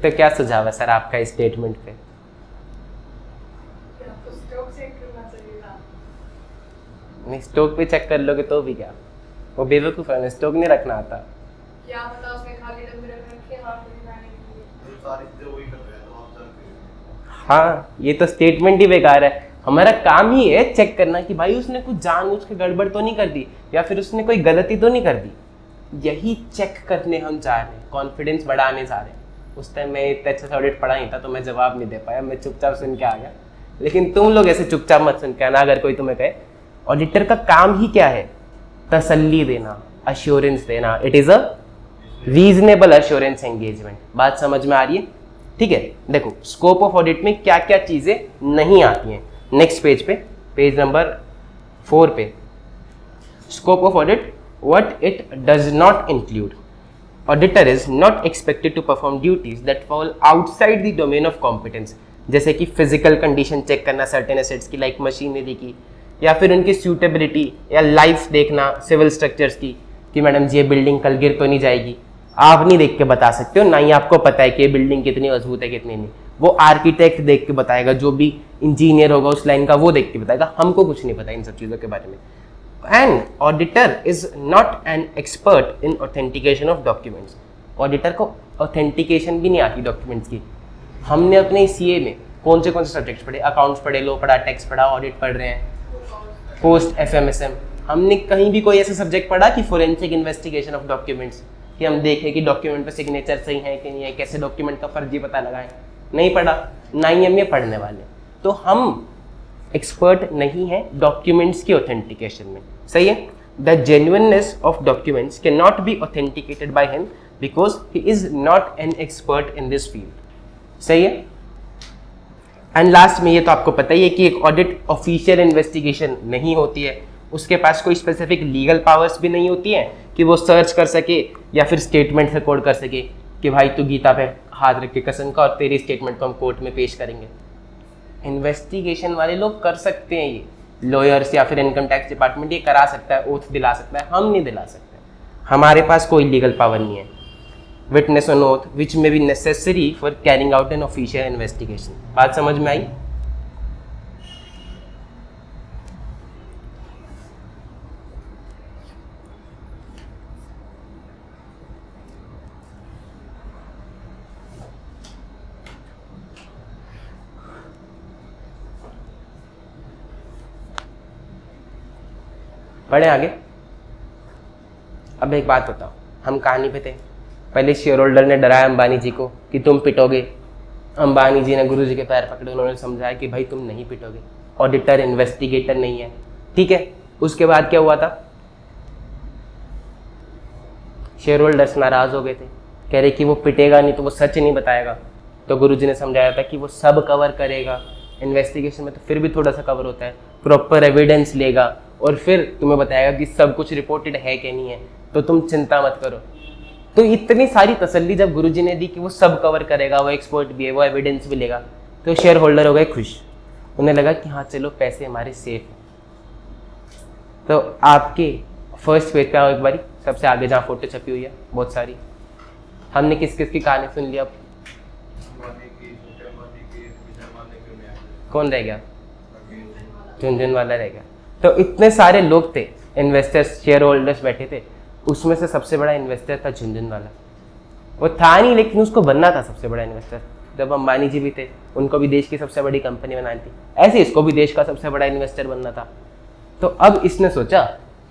तो क्या सुझाव है सर आपका इस स्टेटमेंट पे? नहीं, स्टॉक पे चेक कर लोगे तो भी क्या, वो बेवकूफ़ है, स्टॉक नहीं रखना आता। क्या पता उसने खाली डब्बे रख रखे हाथ में लाने के लिए। सारी चीजें वही कर रहे हैं तो आप सर हाँ, ये तो स्टेटमेंट ही बेकार है। हमारा काम ही है चेक करना कि भाई उसने कुछ जानबूझ के गड़बड़ तो नहीं कर दी या फिर उसने कोई गलती तो नहीं कर दी। यही चेक करने हम जा रहे हैं, कॉन्फिडेंस बढ़ाने जा रहे हैं। उस टाइम मैं इतना अच्छा सा ऑडिट पढ़ा नहीं था तो मैं जवाब नहीं दे पाया, मैं चुपचाप सुन के आ गया। लेकिन तुम लोग ऐसे चुपचाप मत सुन के आना। अगर कोई तुम्हें कहे ऑडिटर का काम ही क्या है, तसल्ली देना, अश्योरेंस देना। It is a reasonable assurance engagement. बात समझ में आ रही है? ठीक है, देखो स्कोप ऑफ ऑडिट में क्या क्या चीजें नहीं आती हैं। नेक्स्ट पेज पे, पेज नंबर 4 पे, scope of audit, what it does not include. Auditor is not expected to perform duties that fall outside the domain of competence. जैसे कि फिजिकल कंडीशन चेक करना सर्टेन एसेट्स की, like machinery की, या फिर उनकी suitability या लाइफ देखना सिविल स्ट्रक्चर्स की, कि मैडम जी ये बिल्डिंग कल गिर तो नहीं जाएगी। आप नहीं देख के बता सकते हो, ना ही आपको पता है कि ये बिल्डिंग कितनी मजबूत है कितनी नहीं। वो आर्किटेक्ट देख के बताएगा, जो भी इंजीनियर होगा उस लाइन का वो देख के बताएगा। हमको कुछ नहीं पता इन सब चीज़ों के बारे में। And auditor is not an expert in authentication of documents. Auditor को ऑथेंटिकेशन भी नहीं आती डॉक्यूमेंट्स की। हमने अपने सीए में कौन से सब्जेक्ट्स पढ़े? अकाउंट्स पढ़े, लॉ पढ़ा, टैक्स पढ़ा, ऑडिट पढ़ रहे हैं, पोस्ट एफएमएसएम। हमने कहीं भी कोई ऐसा सब्जेक्ट पढ़ा कि फोरेंसिक इन्वेस्टिगेशन ऑफ डॉक्यूमेंट्स, कि हम देखें कि डॉक्यूमेंट पे सिग्नेचर सही है कि नहीं है, कैसे डॉक्यूमेंट का फर्जी पता लगाएं? नहीं पढ़ा, ना ही हम ये पढ़ने वाले। तो हम एक्सपर्ट नहीं है डॉक्यूमेंट्स की ऑथेंटिकेशन में। सही है? The genuineness of documents can not be authenticated by him because he is not an expert in this field. सही है? एंड लास्ट में ये तो आपको पता ही है कि एक ऑडिट ऑफिशियल इन्वेस्टिगेशन नहीं होती है, उसके पास कोई स्पेसिफिक लीगल पावर्स भी नहीं होती हैं कि वो सर्च कर सके या फिर स्टेटमेंट रिकॉर्ड कर सके कि भाई तू गीता पे हाथ रख के कसम का और तेरी स्टेटमेंट को हम कोर्ट में पेश करेंगे। इन्वेस्टिगेशन वाले लोग कर सकते हैं, ये लॉयर्स या फिर इनकम टैक्स डिपार्टमेंट ये करा सकता है, ओथ दिला सकता है, हम नहीं दिला सकते। हमारे पास कोई लीगल पावर नहीं है। Witness on oath which may be necessary for carrying out an official investigation. बात समझ में आई? पढ़े आगे। अब एक बात बताओ, हम कहानी पे थे, पहले शेयर होल्डर ने डराया अंबानी जी को कि तुम पिटोगे। अंबानी जी ने गुरु जी के पैर पकड़े, उन्होंने समझाया कि भाई तुम नहीं पिटोगे, ऑडिटर इन्वेस्टिगेटर नहीं है। ठीक है, उसके बाद क्या हुआ था? शेयर होल्डर्स नाराज हो गए थे, कह रहे कि वो पिटेगा नहीं तो वो सच नहीं बताएगा। तो गुरु जी ने समझाया था कि वो सब कवर करेगा, इन्वेस्टिगेशन में तो फिर भी थोड़ा सा कवर होता है, प्रॉपर एविडेंस लेगा और फिर तुम्हें बताएगा कि सब कुछ रिपोर्टेड है कि नहीं है, तो तुम चिंता मत करो। तो इतनी सारी तसल्ली जब गुरुजी ने दी कि वो सब कवर करेगा, वो एक्सपर्ट भी है, वो एविडेंस भी लेगा, तो शेयर होल्डर हो गए खुश। उन्हें लगा कि हाँ चलो पैसे हमारे सेफ हैं। तो आपके फर्स्ट पेज पे आओ एक बारी, सबसे आगे जहाँ फोटो छपी हुई है बहुत सारी। हमने किस किस की कहानी सुन लिया? कौन रह गया? झुनझुन वाला रह गया। तो इतने सारे लोग थे, इन्वेस्टर्स, शेयर होल्डर्स बैठे थे, उसमें से सबसे बड़ा इन्वेस्टर था झुनझुन वाला। वो था नहीं लेकिन उसको बनना था सबसे बड़ा इन्वेस्टर। जब अंबानी जी भी थे, उनको भी देश की सबसे बड़ी कंपनी बनानी थी, ऐसे इसको भी देश का सबसे बड़ा इन्वेस्टर बनना था। तो अब इसने सोचा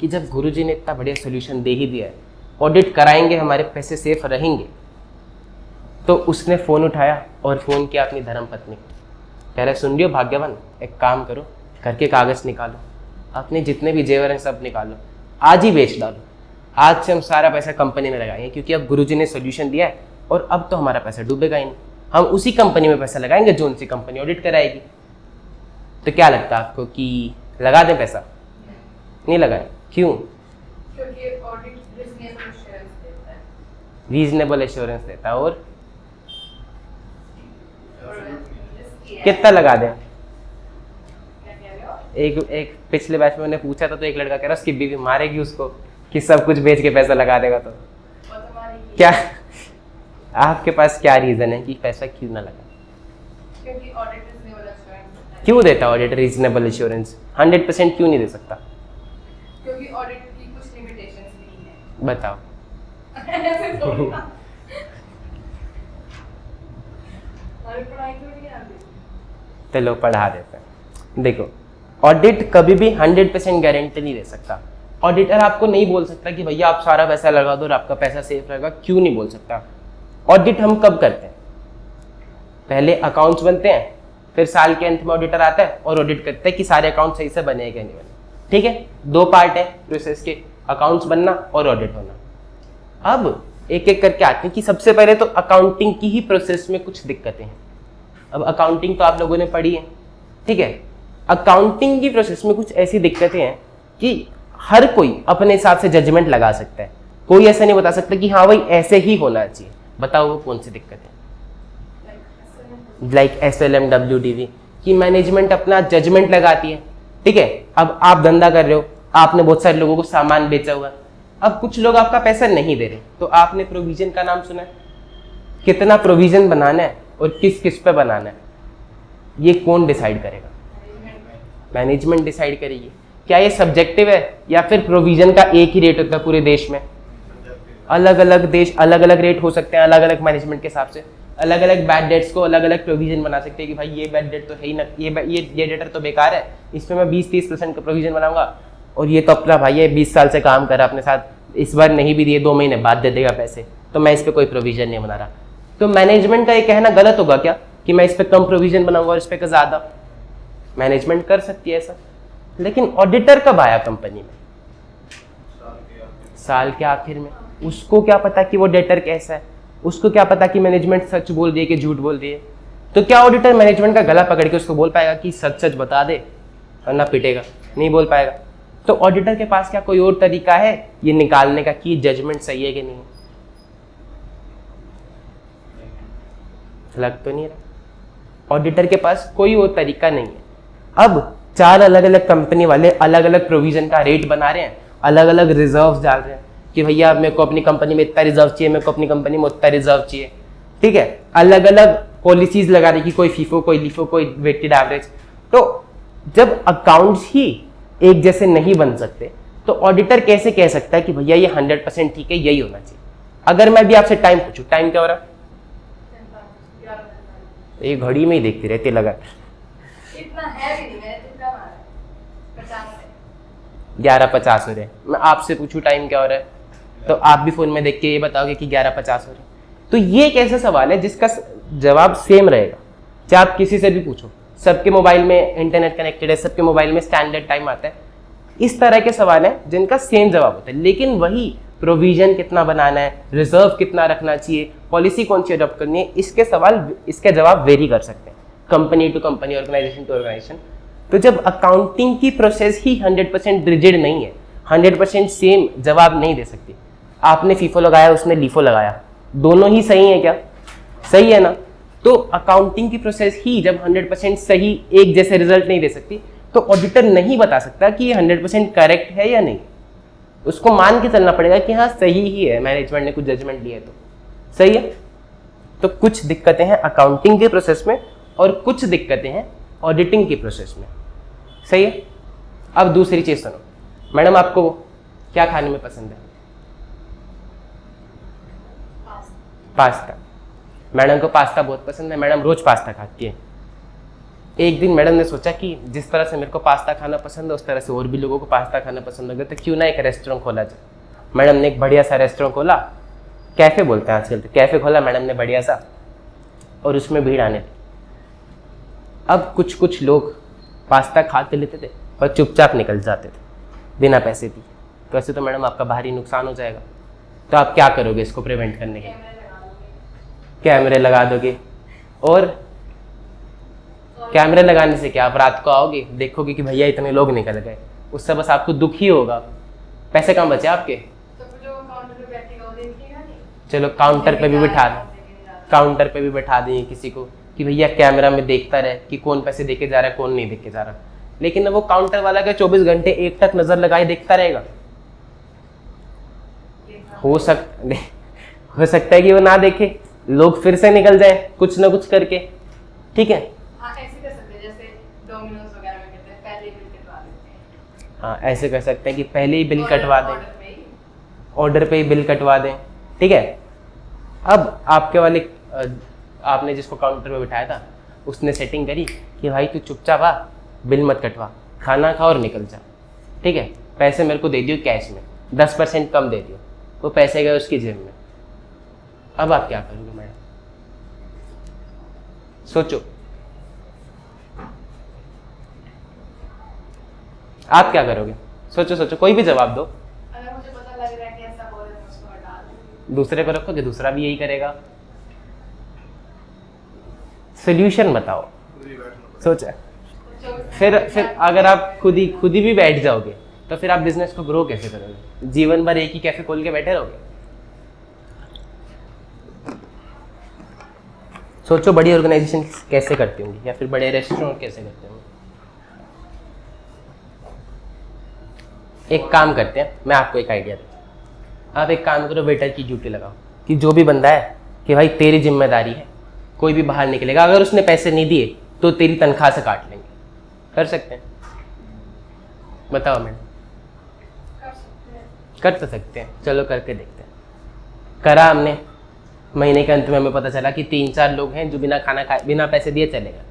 कि जब गुरुजी ने इतना बढ़िया सोल्यूशन दे ही दिया है, ऑडिट कराएंगे, हमारे पैसे सेफ रहेंगे, तो उसने फ़ोन उठाया और फ़ोन किया अपनी धर्मपत्नी को। कह रहे सुन लियो भाग्यवान, एक काम करो, घर के कागज़ निकालो, अपने जितने भी जेवर हैं सब निकालो, आज ही बेच डालो। आज से हम सारा पैसा कंपनी में लगाएंगे, क्योंकि अब गुरुजी ने सोल्यूशन दिया है और अब तो हमारा पैसा डूबेगा ही नहीं। हम उसी कंपनी में पैसा लगाएंगे जो उनसी कंपनी ऑडिट कराएगी। तो क्या लगता है आपको कि लगा दें पैसा? नहीं लगाएं, क्यों? क्योंकि ऑडिट रीजनेबल एश्योरेंस देता है। रीजनेबल एश्योरेंस देता है। और रिस्की है। कितना लगा दें? क्या कह रहे हो? एक पिछले बैच में मैंने पूछा था, तो एक लड़का कह रहा उसकी बीवी मारेगी उसको कि सब कुछ बेच के पैसा लगा देगा। तो और तुम्हारी क्या आपके पास क्या रीजन है कि पैसा क्यों ना लगा? क्योंकि ऑडिट रीजनेबल एश्योरेंस देता है। क्यों देता है ऑडिट रीजनेबल एश्योरेंस? 100% क्यों नहीं दे सकता? क्योंकि ऑडिट की कुछ लिमिटेशंस भी हैं। बताओ। ऐसे थोड़ी ना। हमारी पढ़ाई थोड़ी आती। चलो पढ़ा देते हैं। देखो, ऑडिट कभी भी 100% गारंटी नहीं दे सकता। ऑडिटर आपको नहीं बोल सकता कि भैया आप सारा पैसा लगा दो और आपका पैसा सेफ रहेगा। क्यों नहीं बोल सकता? ऑडिट हम कब करते हैं? पहले अकाउंट्स बनते हैं, फिर साल के अंत में ऑडिटर आता है और ऑडिट करता है कि सारे अकाउंट सही से बने कि नहीं बने। ठीक है, दो पार्ट है प्रोसेस के, अकाउंट्स बनना और ऑडिट होना। अब एक एक करके आते हैं कि सबसे पहले तो अकाउंटिंग की ही प्रोसेस में कुछ दिक्कतें हैं। अब अकाउंटिंग तो आप लोगों ने पढ़ी है, ठीक है। अकाउंटिंग की प्रोसेस में कुछ ऐसी दिक्कतें हैं कि हर कोई अपने हिसाब से जजमेंट लगा सकता है। कोई ऐसा नहीं बता सकता कि हाँ भाई ऐसे ही होना चाहिए। बताओ वो कौन सी दिक्कत है? लाइक SLM WDV की मैनेजमेंट अपना जजमेंट लगाती है, ठीक है। अब आप धंधा कर रहे हो, आपने बहुत सारे लोगों को सामान बेचा हुआ, अब कुछ लोग आपका पैसा नहीं दे रहे, तो आपने प्रोविजन का नाम सुना है? कितना प्रोविजन बनाना है और किस किस पे बनाना है, ये कौन डिसाइड करेगा? मैनेजमेंट डिसाइड करेगी। क्या ये सब्जेक्टिव है या फिर प्रोविजन का एक ही रेट होता है पूरे देश में? अलग अलग देश अलग अलग रेट हो सकते हैं, अलग अलग मैनेजमेंट के हिसाब से। अलग अलग बैड डेट्स को अलग अलग प्रोविजन बना सकते हैं कि भाई ये बैड डेट तो है ही ना, ये डेटर तो बेकार है, इसमें मैं 20-30% का प्रोविजन बनाऊंगा, और ये तो अपना भाई है 20 साल से काम कर रहा अपने साथ, इस बार नहीं भी दिए 2 महीने बाद दे देगा पैसे, तो मैं इस पर कोई प्रोविजन नहीं बना रहा। तो मैनेजमेंट का ये कहना गलत होगा क्या कि मैं इस पर कम प्रोविजन बनाऊंगा और इस पर ज़्यादा? मैनेजमेंट कर सकती है ऐसा, लेकिन ऑडिटर कब आया कंपनी में? साल के आखिर में। उसको क्या पता कि वो डेटर कैसा है? उसको क्या पता कि मैनेजमेंट सच बोल रही है कि झूठ बोल रही है? तो क्या ऑडिटर मैनेजमेंट का गला पकड़ के उसको बोल पाएगा कि सच सच बता दे, वरना पिटेगा? नहीं बोल पाएगा। तो ऑडिटर के पास क्या कोई और तरीका है ये निकालने का कि जजमेंट सही है कि नहीं? लग तो नहीं रहा। ऑडिटर के पास कोई और तरीका नहीं है। अब 4 अलग अलग कंपनी वाले अलग अलग प्रोविजन का रेट बना रहे हैं, अलग अलग रिजर्व डाल रहे हैं कि भैया मेरे को अपनी कंपनी में इतना रिजर्व चाहिए, मेरे को अपनी कंपनी में उतना रिजर्व चाहिए, ठीक है। अलग अलग पॉलिसीज लगा रही कि कोई फीफो, कोई लिफो, कोई वेटेड एवरेज। तो जब अकाउंट्स ही एक जैसे नहीं बन सकते, तो ऑडिटर कैसे कह सकता है कि भैया ये 100% ठीक है, यही होना चाहिए? अगर मैं भी आपसे टाइम पूछूं, टाइम क्या हो रहा है? ये घड़ी में ही देखती रहती लगा। इतना है भी नहीं, मैंने तुक्का मारा 50 से। 11:50 हो रहे। मैं आपसे पूछूं टाइम क्या हो रहा है, तो आप भी फोन में देख के ये बताओगे कि 11:50 हो रहे। तो ये एक ऐसा सवाल है जिसका जवाब सेम रहेगा चाहे आप किसी से भी पूछो। सबके मोबाइल में इंटरनेट कनेक्टेड है, सबके मोबाइल में स्टैंडर्ड टाइम आता है। इस तरह के सवाल हैं जिनका सेम जवाब होता है, लेकिन वही प्रोविजन कितना बनाना है, रिजर्व कितना रखना चाहिए, पॉलिसी कौन सी अडॉप्ट करनी है, इसके जवाब वेरी कर सकते हैं company to company, organisation to organisation. तो जब अकाउंटिंग की प्रोसेस ही 100% रिजिड नहीं है, 100% सेम जवाब नहीं दे सकती। आपने फीफो लगाया, उसने लीफो लगाया, दोनों ही सही है क्या? सही है ना? तो अकाउंटिंग की प्रोसेस ही जब 100% सही एक जैसे रिजल्ट नहीं दे सकती, तो ऑडिटर नहीं बता सकता कि ये 100% करेक्ट है या नहीं। उसको मान के चलना पड़ेगा कि हाँ सही ही है, मैनेजमेंट ने कुछ जजमेंट लिया तो सही है। तो कुछ दिक्कतें हैं अकाउंटिंग के प्रोसेस में और कुछ दिक्कतें हैं ऑडिटिंग की प्रोसेस में, सही है। अब दूसरी चीज सुनो, मैडम आपको क्या खाने में पसंद है? पास्ता। मैडम को पास्ता बहुत पसंद है, मैडम रोज पास्ता खाती है। एक दिन मैडम ने सोचा कि जिस तरह से मेरे को पास्ता खाना पसंद है उस तरह से और भी लोगों को पास्ता खाना पसंद होगा, तो क्यों ना एक रेस्टोरेंट खोला जाए। मैडम ने एक बढ़िया सा रेस्टोरेंट खोला, कैफ़े बोलते हैं आजकल, तो कैफ़े खोला मैडम ने बढ़िया सा, और उसमें भीड़ आने थी। अब कुछ कुछ लोग पास्ता खाते लेते थे और चुपचाप निकल जाते थे बिना पैसे दिए। तो ऐसे तो मैडम आपका भारी नुकसान हो जाएगा। तो आप क्या करोगे इसको प्रिवेंट करने के लिए? कैमरे लगा दोगे। और कैमरे लगाने से क्या, आप रात को आओगे देखोगे कि भैया इतने लोग निकल गए, उससे बस आपको दुख ही होगा, पैसे कम बचे आपके। तो जो काउंटर पे बैठेगा वो देखेगा नहीं। चलो काउंटर पे भी बिठा दें, काउंटर पे भी बैठा देंगे किसी को कि भैया कैमरा में देखता रहे कि कौन पैसे देके जा रहा है कौन नहीं देके जा रहा। लेकिन वो काउंटर वाला क्या 24 घंटे एक टक नजर लगाए देखता रहेगा? हो सकता है कि वो ना देखे, लोग फिर से निकल जाए कुछ ना कुछ करके। ठीक है, हाँ ऐसे कर सकते हैं जैसे डोमिनोज वगैरह में कहते हैं पहले बिल कटवा देते हैं। हाँ ऐसे कर सकते हैं कि पहले ही बिल कटवा दें, ऑर्डर पे ही। ऑर्डर पे ही बिल कटवा दें। ठीक है, अब आपके वाले आपने जिसको काउंटर पे बिठाया था उसने सेटिंग करी कि भाई तू चुपचाप आ, बिल मत कटवा, खाना खा और निकल जा। ठीक है, पैसे मेरे को दे दियो कैश में, 10% कम दे दियो। वो पैसे गए उसकी जेब में। अब आप क्या करोगे मैडम? सोचो, आप क्या करोगे? सोचो सोचो, कोई भी जवाब दो। अगर मुझे पता लग रहा है कि ऐसा हो रहा है तो उसको हटा दूँ। दूसरे को रखोगे, दूसरा भी यही करेगा। सोल्यूशन बताओ। खुद ही बैठना पड़ेगा। सोचा तो फिर अगर आप खुद ही भी बैठ जाओगे तो फिर आप बिजनेस को ग्रो कैसे करोगे? जीवन भर एक ही कैफे खोल के बैठे रहोगे? सोचो बड़ी ऑर्गेनाइजेशन कैसे करती होंगी, या फिर बड़े रेस्टोरेंट कैसे करते होंगे। एक काम करते हैं, मैं आपको एक आइडिया देता हूँ। आप एक काम करो, वेटर की ड्यूटी लगाओ कि जो भी बंदा है कि भाई तेरी जिम्मेदारी है, कोई भी बाहर निकलेगा अगर उसने पैसे नहीं दिए तो तेरी तनख्वाह से काट लेंगे। कर सकते हैं? बताओ मैडम। कर तो सकते हैं, चलो करके देखते हैं। करा हमने, महीने के अंत में हमें पता चला कि 3-4 लोग हैं जो बिना खाना खाए बिना पैसे दिए चले गए।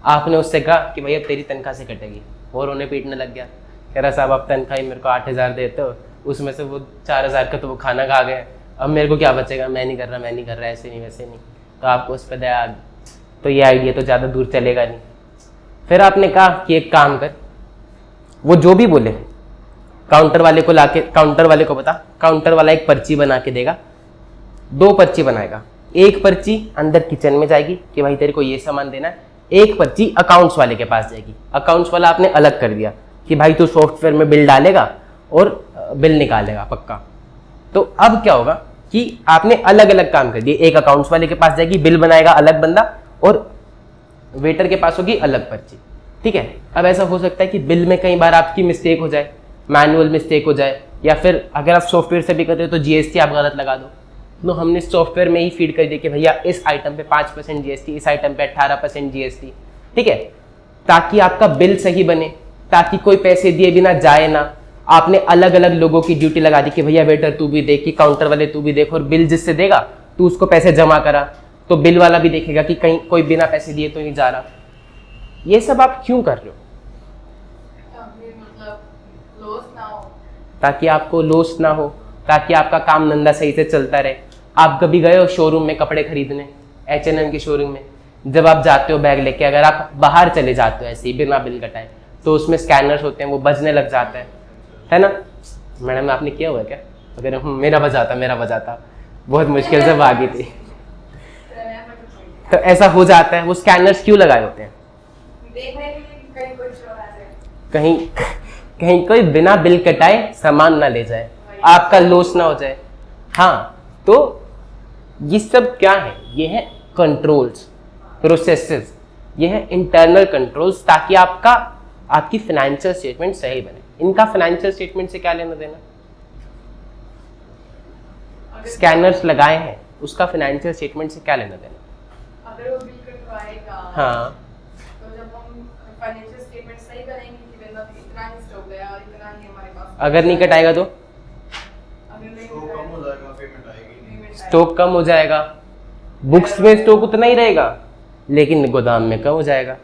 आपने उससे कहा कि भैया तेरी तनख्वाह से कटेगी, और उन्हें पीटने लग गया, कह रहा साहब आप तनख्वाह ही मेरे को 8,000 देते हो, उसमें से वो 4,000 का तो वो खाना खा गए, अब मेरे को क्या बचेगा, मैं नहीं कर रहा, ऐसे नहीं वैसे नहीं। तो आपको उस पर दया आ गई, तो ये आइडिया तो ज़्यादा दूर चलेगा नहीं। फिर आपने कहा कि एक काम कर, वो जो भी बोले काउंटर वाले को लाके, काउंटर वाले को बता, काउंटर वाला एक पर्ची बना के देगा, 2 पर्ची बनाएगा। एक पर्ची अंदर किचन में जाएगी कि भाई तेरे को ये सामान देना है, एक पर्ची अकाउंट्स वाले के पास जाएगी। अकाउंट्स वाला आपने अलग कर दिया कि भाई तू सॉफ्टवेयर में बिल डालेगा और बिल निकालेगा पक्का। तो अब क्या होगा कि आपने अलग अलग काम कर दिए, एक अकाउंट्स वाले के पास जाएगी, बिल बनाएगा अलग बंदा, और वेटर के पास होगी अलग पर्ची। ठीक है, अब ऐसा हो सकता है कि बिल में कई बार आपकी मिस्टेक हो जाए, मैनुअल मिस्टेक हो जाए, या फिर अगर आप सॉफ्टवेयर से भी कर रहे हो तो जीएसटी आप गलत लगा दो। तो हमने सॉफ्टवेयर में ही फीड कर दिया कि भैया इस आइटम पे 5% जीएसटी, इस आइटम पे 18% जीएसटी। ठीक है, ताकि आपका बिल सही बने, ताकि कोई पैसे दिए बिना जाए ना। आपने अलग अलग लोगों की ड्यूटी लगा दी कि भैया वेटर तू भी देख, कि काउंटर वाले तू भी देख, और बिल जिससे देगा तू उसको पैसे जमा करा, तो बिल वाला भी देखेगा कि कहीं कोई बिना पैसे दिए तो नहीं जा रहा। ये सब आप क्यों कर रहे हो? मतलब लॉस ना हो, ताकि आपको लॉस ना हो, ताकि आपका काम धंधा सही से चलता रहे। आप कभी गए हो शोरूम में कपड़े खरीदने, H&M के शोरूम में, जब आप जाते हो बैग लेके, अगर आप बाहर चले जाते हो ऐसे ही बिना बिल कटाए, तो उसमें स्कैनर्स होते हैं, वो बजने लग जाता है ना। मैडम आपने किया हुआ है क्या? अगर मेरा बजाता बहुत मुश्किल से भागी थी। तो ऐसा हो जाता है। वो स्कैनर्स क्यों लगाए होते हैं? देखने के लिए कि कहीं कोई चोर आ जाए, कहीं कोई बिना बिल कटाए सामान ना ले जाए, आपका लॉस ना हो जाए। हाँ, तो ये सब क्या है? ये है कंट्रोल्स, प्रोसेसेस, ये है इंटरनल कंट्रोल्स, ताकि आपकी फाइनेंशियल स्टेटमेंट सही बने। इनका फाइनेंशियल स्टेटमेंट से क्या लेना देना? स्कैनर्स लगाए हैं, उसका फाइनेंशियल स्टेटमेंट से क्या लेना देना? अगर वो बिल कटवाएगा, हाँ, तो जब हम फाइनेंशियल स्टेटमेंट सही करेंगे कि बिल में इतना ही स्टॉक गया और इतना ही हमारे पास, अगर नहीं कटाएगा तो अगर नहीं तो कम हो जाएगा, पेमेंट आएगी नहीं। पेमेंट स्टॉक कम हो जाएगा। बुक्स में स्टॉक उतना ही रहेगा लेकिन गोदाम में कम हो जाएगा,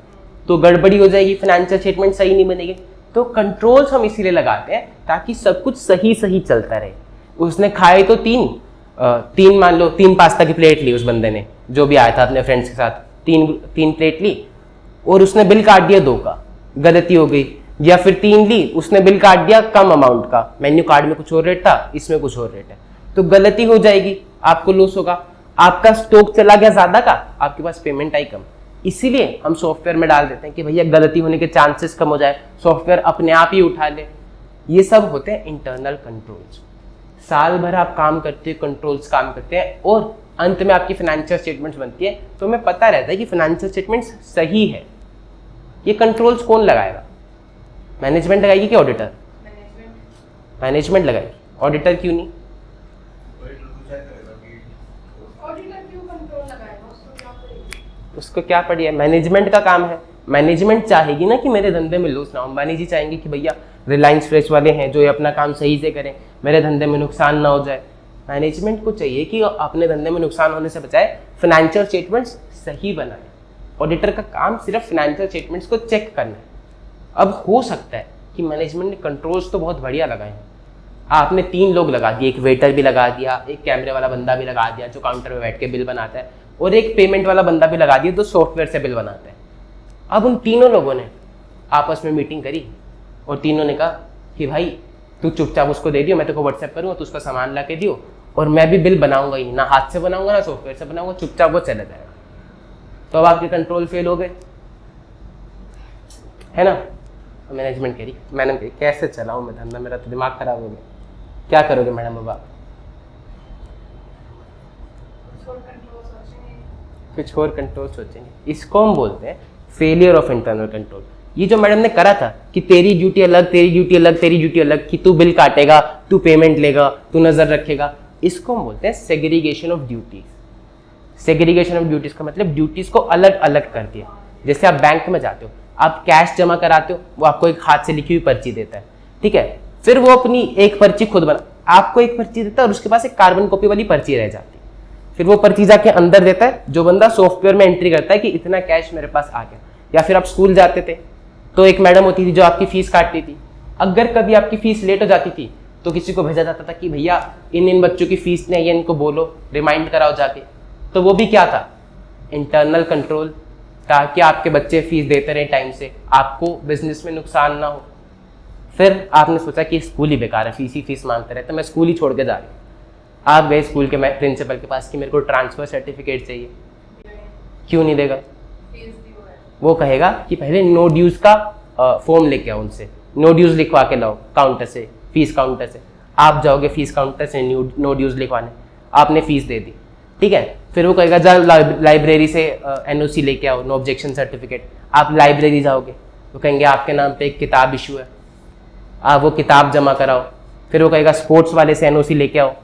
तो गड़बड़ी हो जाएगी, फाइनेंशियल स्टेटमेंट सही नहीं बनेगी। तो कंट्रोल्स हम इसीलिए लगाते हैं ताकि सब कुछ सही चलता रहे। उसने खाए तो तीन मान लो 3 पास्ता की प्लेट ली उस बंदे ने, जो भी आया था अपने फ्रेंड्स के साथ, तीन प्लेट ली और उसने बिल काट दिया 2 का, गलती हो गई। या फिर 3 ली, उसने बिल काट दिया कम अमाउंट का, मेन्यू कार्ड में कुछ और रेट था, इसमें कुछ और रेट है, तो गलती हो जाएगी, आपको लॉस होगा। आपका स्टॉक चला गया ज्यादा का, आपके पास पेमेंट आई कम, इसीलिए हम सॉफ्टवेयर में डाल देते हैं कि भैया गलती होने के चांसेस कम हो जाए, सॉफ्टवेयर अपने आप ही उठा ले। ये सब होते हैं इंटरनल कंट्रोल्स। साल भर आप काम करते हैं, कंट्रोल्स काम करते हैं, और अंत में आपकी फाइनेंशियल स्टेटमेंट्स बनती है, तो हमें पता रहता है कि फाइनेंशियल स्टेटमेंट्स सही है। ये कंट्रोल्स कौन लगाएगा? मैनेजमेंट लगाएगी कि ऑडिटर? मैनेजमेंट लगाएगी, ऑडिटर क्यों नहीं? उसको क्या पड़ी है? मैनेजमेंट का काम है। मैनेजमेंट चाहेगी ना कि मेरे धंधे में लॉस ना हो। अंबानी जी चाहेंगे कि भैया रिलायंस फ्रेश वाले हैं जो ये अपना काम सही से करें, मेरे धंधे में नुकसान ना हो जाए। मैनेजमेंट को चाहिए कि अपने धंधे में नुकसान होने से बचाए, फाइनेंशियल स्टेटमेंट्स सही बनाए। ऑडिटर का काम सिर्फ फाइनेंशियल स्टेटमेंट्स को चेक करना है। अब हो सकता है कि मैनेजमेंट ने कंट्रोल्स तो बहुत बढ़िया लगाए हैं, आपने 3 लोग लगा दिए, एक वेटर भी लगा दिया, एक कैमरे वाला बंदा भी लगा दिया जो काउंटर में बैठ के बिल बनाता है, और एक पेमेंट वाला बंदा भी लगा दिया जो सॉफ्टवेयर से बिल बनाता है। अब उन तीनों लोगों ने आपस में मीटिंग करी और तीनों ने कहा कि भाई तू चुपचाप उसको दे दियो, मैं तेरे को व्हाट्सएप करूँगा, तो उसका सामान ला के दियो, और मैं भी बिल बनाऊंगा ही, ना हाथ से बनाऊंगा ना सॉफ्टवेयर से बनाऊंगा, चुपचाप वो चला जाएगा। तो अब आपके कंट्रोल फेल हो गए, है ना? मैनेजमेंट कह रही, मैडम कही कैसे चलाऊं मैं धंधा, मेरा तो दिमाग खराब हो गया। क्या करोगे मैडम? अब आप कुछ और कंट्रोल सोचेंगे। इसको हम बोलते हैं फेलियर ऑफ इंटरनल कंट्रोल। ये जो मैडम ने करा था कि तेरी ड्यूटी अलग, तेरी ड्यूटी अलग, तेरी ड्यूटी अलग, कि तू बिल काटेगा, तू पेमेंट लेगा, तू नजर रखेगा, इसको हम बोलते हैं segregation of duties. Segregation of duties का मतलब ड्यूटीज को अलग अलग कर दिया। जैसे आप बैंक में जाते हो, आप कैश जमा कराते हो, वो आपको एक हाथ से लिखी हुई पर्ची देता है, ठीक है, फिर वो अपनी एक पर्ची खुद बना, आपको एक पर्ची देता है और उसके पास एक कार्बन कॉपी वाली पर्ची रह जाती है। फिर वो पर्ची जाके अंदर देता है, जो बंदा सॉफ्टवेयर में एंट्री करता है कि इतना कैश मेरे पास आ गया। या फिर आप स्कूल जाते थे तो एक मैडम होती थी जो आपकी फीस काटती थी। अगर कभी आपकी फीस लेट हो जाती थी तो किसी को भेजा जाता था कि भैया इन बच्चों की फीस नहीं है, इनको बोलो, रिमाइंड कराओ जाके। तो वो भी क्या था? इंटरनल कंट्रोल, ताकि आपके बच्चे फीस देते रहे टाइम से, आपको बिजनेस में नुकसान ना हो। फिर आपने सोचा कि स्कूल ही बेकार है, फीस ही फीस मांगते रहते, मैं स्कूल ही छोड़ के जा रही हूँ। आप गए स्कूल के प्रिंसिपल के पास कि मेरे को ट्रांसफर सर्टिफिकेट चाहिए, क्यों नहीं देगा? वो कहेगा कि पहले नो ड्यूज का फॉर्म लेके आओ, उनसे नो ड्यूज लिखवा के लाओ काउंटर से, फीस काउंटर से। आप जाओगे फीस काउंटर से नो ड्यूज लिखवाने, आपने फीस दे दी, ठीक है। फिर वो कहेगा जा लाइब्रेरी से NOC लेके आओ, नो ऑब्जेक्शन सर्टिफिकेट। आप लाइब्रेरी जाओगे तो कहेंगे आपके नाम पे एक किताब इशू है, आप वो किताब जमा कराओ। फिर वो कहेगा स्पोर्ट्स वाले से NOC लेके आओ।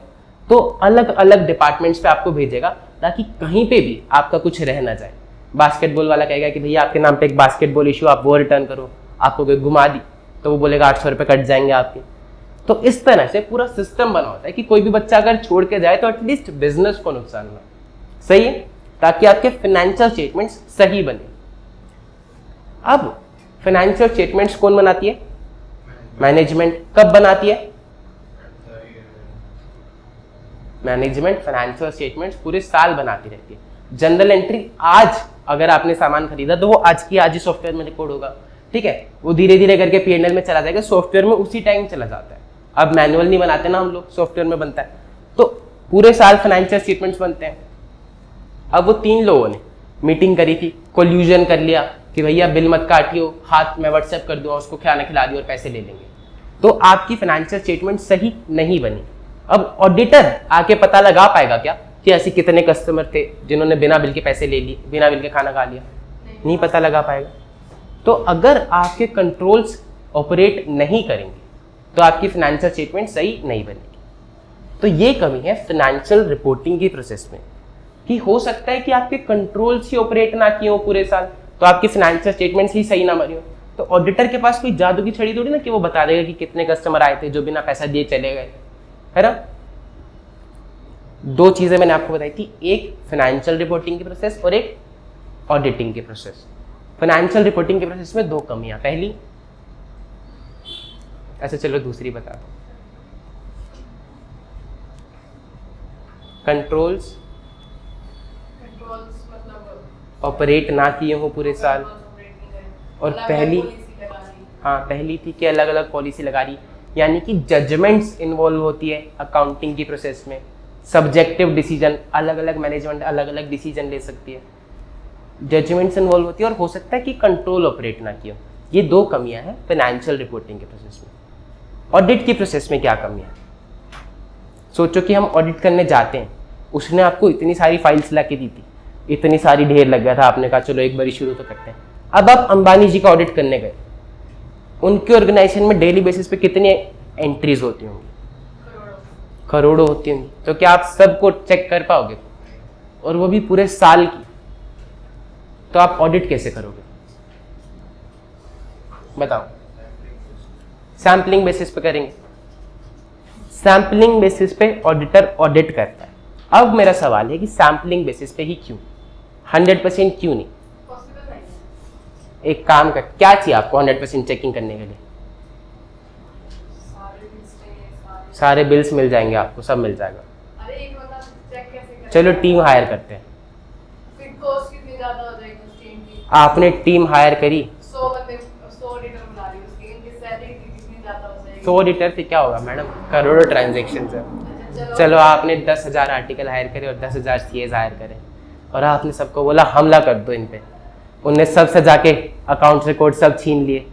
तो अलग अलग डिपार्टमेंट्स पे आपको भेजेगा ताकि कहीं पे भी आपका कुछ रह ना जाए। बास्केटबॉल वाला कहेगा कि भैया आपके नाम पे एक बास्केटबॉल इशू, आप वो रिटर्न करो। आपको कोई घुमा दी तो वो बोलेगा 800 रुपये कट जाएंगे आपके। तो इस तरह से पूरा सिस्टम बना होता है कि कोई भी बच्चा अगर छोड़ के जाए तो एटलीस्ट बिजनेस को नुकसान ना, सही है, ताकि आपके फाइनेंशियल स्टेटमेंट्स सही बने। अब फाइनेंशियल स्टेटमेंट्स कौन बनाती है? मैनेजमेंट। कब बनाती है? मैनेजमेंट फाइनेंशियल स्टेटमेंट्स पूरे साल बनाती रहती है। जनरल एंट्री आज अगर आपने सामान खरीदा तो वो आज की आज ही सॉफ्टवेयर में रिकॉर्ड होगा, ठीक है। वो धीरे धीरे करके P&L में चला जाएगा, सॉफ्टवेयर में उसी टाइम चला जाता है। अब मैनुअल नहीं बनाते ना हम लोग, सॉफ्टवेयर में बनता है। तो पूरे साल फाइनेंशियल स्टेटमेंट्स बनते हैं। अब वो 3 लोगों ने मीटिंग करी थी, कोल्यूजन कर लिया कि भैया बिल मत काटियो, हाथ में व्हाट्सएप कर दूंगा, उसको खाना खिला दियो और पैसे ले लेंगे। तो आपकी फाइनेंशियल स्टेटमेंट सही नहीं बनी। अब ऑडिटर आके पता लगा पाएगा क्या कि ऐसे कितने कस्टमर थे जिन्होंने बिना बिल के पैसे ले लिए, बिना बिल के खाना खा लिया? नहीं पता लगा पाएगा। तो अगर आपके कंट्रोल्स ऑपरेट नहीं करेंगे तो आपकी फाइनेंशियल स्टेटमेंट सही नहीं बनेगी। तो ये कमी है फाइनेंशियल रिपोर्टिंग की प्रोसेस में कि हो सकता है कि आपके कंट्रोल्स ही ऑपरेट ना किए हो पूरे साल, तो आपकी फाइनेंशियल स्टेटमेंट्स ही सही ना बनी हो। तो ऑडिटर के पास कोई जादू की छड़ी थोड़ी ना कि वो बता देगा कि कितने कस्टमर आए थे जो बिना पैसा दिए चले गए, है ना। 2 चीजें मैंने आपको बताई थी, एक फाइनेंशियल रिपोर्टिंग की प्रोसेस और एक ऑडिटिंग की प्रोसेस। फाइनेंशियल रिपोर्टिंग के प्रोसेस में 2 कमियां। पहली, ऐसे चलो दूसरी बता दो, कंट्रोल्स ऑपरेट ना किए हो पूरे साल। और पहली, हाँ पहली थी कि अलग अलग पॉलिसी लगा रही, यानी कि जजमेंट्स इन्वॉल्व होती है अकाउंटिंग की प्रोसेस में, सब्जेक्टिव डिसीजन, अलग अलग मैनेजमेंट अलग अलग डिसीजन ले सकती है, जजमेंट्स इन्वॉल्व होती है, और हो सकता है कि कंट्रोल ऑपरेट ना किया। ये 2 कमियां हैं फाइनेंशियल रिपोर्टिंग के प्रोसेस में। ऑडिट की प्रोसेस में क्या कमियां हैं? सोचो कि हम ऑडिट करने जाते हैं, उसने आपको इतनी सारी फाइल्स ला के दी थी, इतनी सारी ढेर लग गया था, आपने कहा चलो एक बार शुरू तो करते हैं। अब आप अंबानी जी का ऑडिट करने गए, उनके ऑर्गेनाइजेशन में डेली बेसिस पे कितनी एंट्रीज होती होंगी? करोड़ों होती होंगी। तो क्या आप सबको चेक कर पाओगे? और वो भी पूरे साल की। तो आप ऑडिट कैसे करोगे बताओ? सैम्पलिंग बेसिस पे करेंगे। सैम्पलिंग बेसिस पे ऑडिटर ऑडिट करता है। अब मेरा सवाल है कि सैम्पलिंग बेसिस पे ही क्यों? 100% क्यों नहीं? पॉसिबल नहीं है। एक काम कर, क्या चाहिए आपको 100% चेकिंग करने के लिए? सारे bills चाहिए, सारे बिल्स मिल जाएंगे आपको, सब मिल जाएगा। अरे एक बंदा चेक कैसे करेगा? चलो टीम हायर करते हैं। फिर कॉस्ट कितनी ज्यादा हो जाएगी उस टीम की? आपने टीम हायर करी, 100 बंदे 100 ऑडिटर बुला रही है, उसकी इनकी सैलरी कितनी ज्यादा हो जाएगी? 100 ऑडिटर से क्या होगा मैडम? करोड़ों ट्रांजेक्शन है। अच्छा, चलो आपने 10,000 आर्टिकल हायर करे और 10,000 सीएस हायर करे, और आपने सबको बोला हमला कर दो इन पे। उनने सब सजा के अकाउंट रिकॉर्ड सब छीन लिए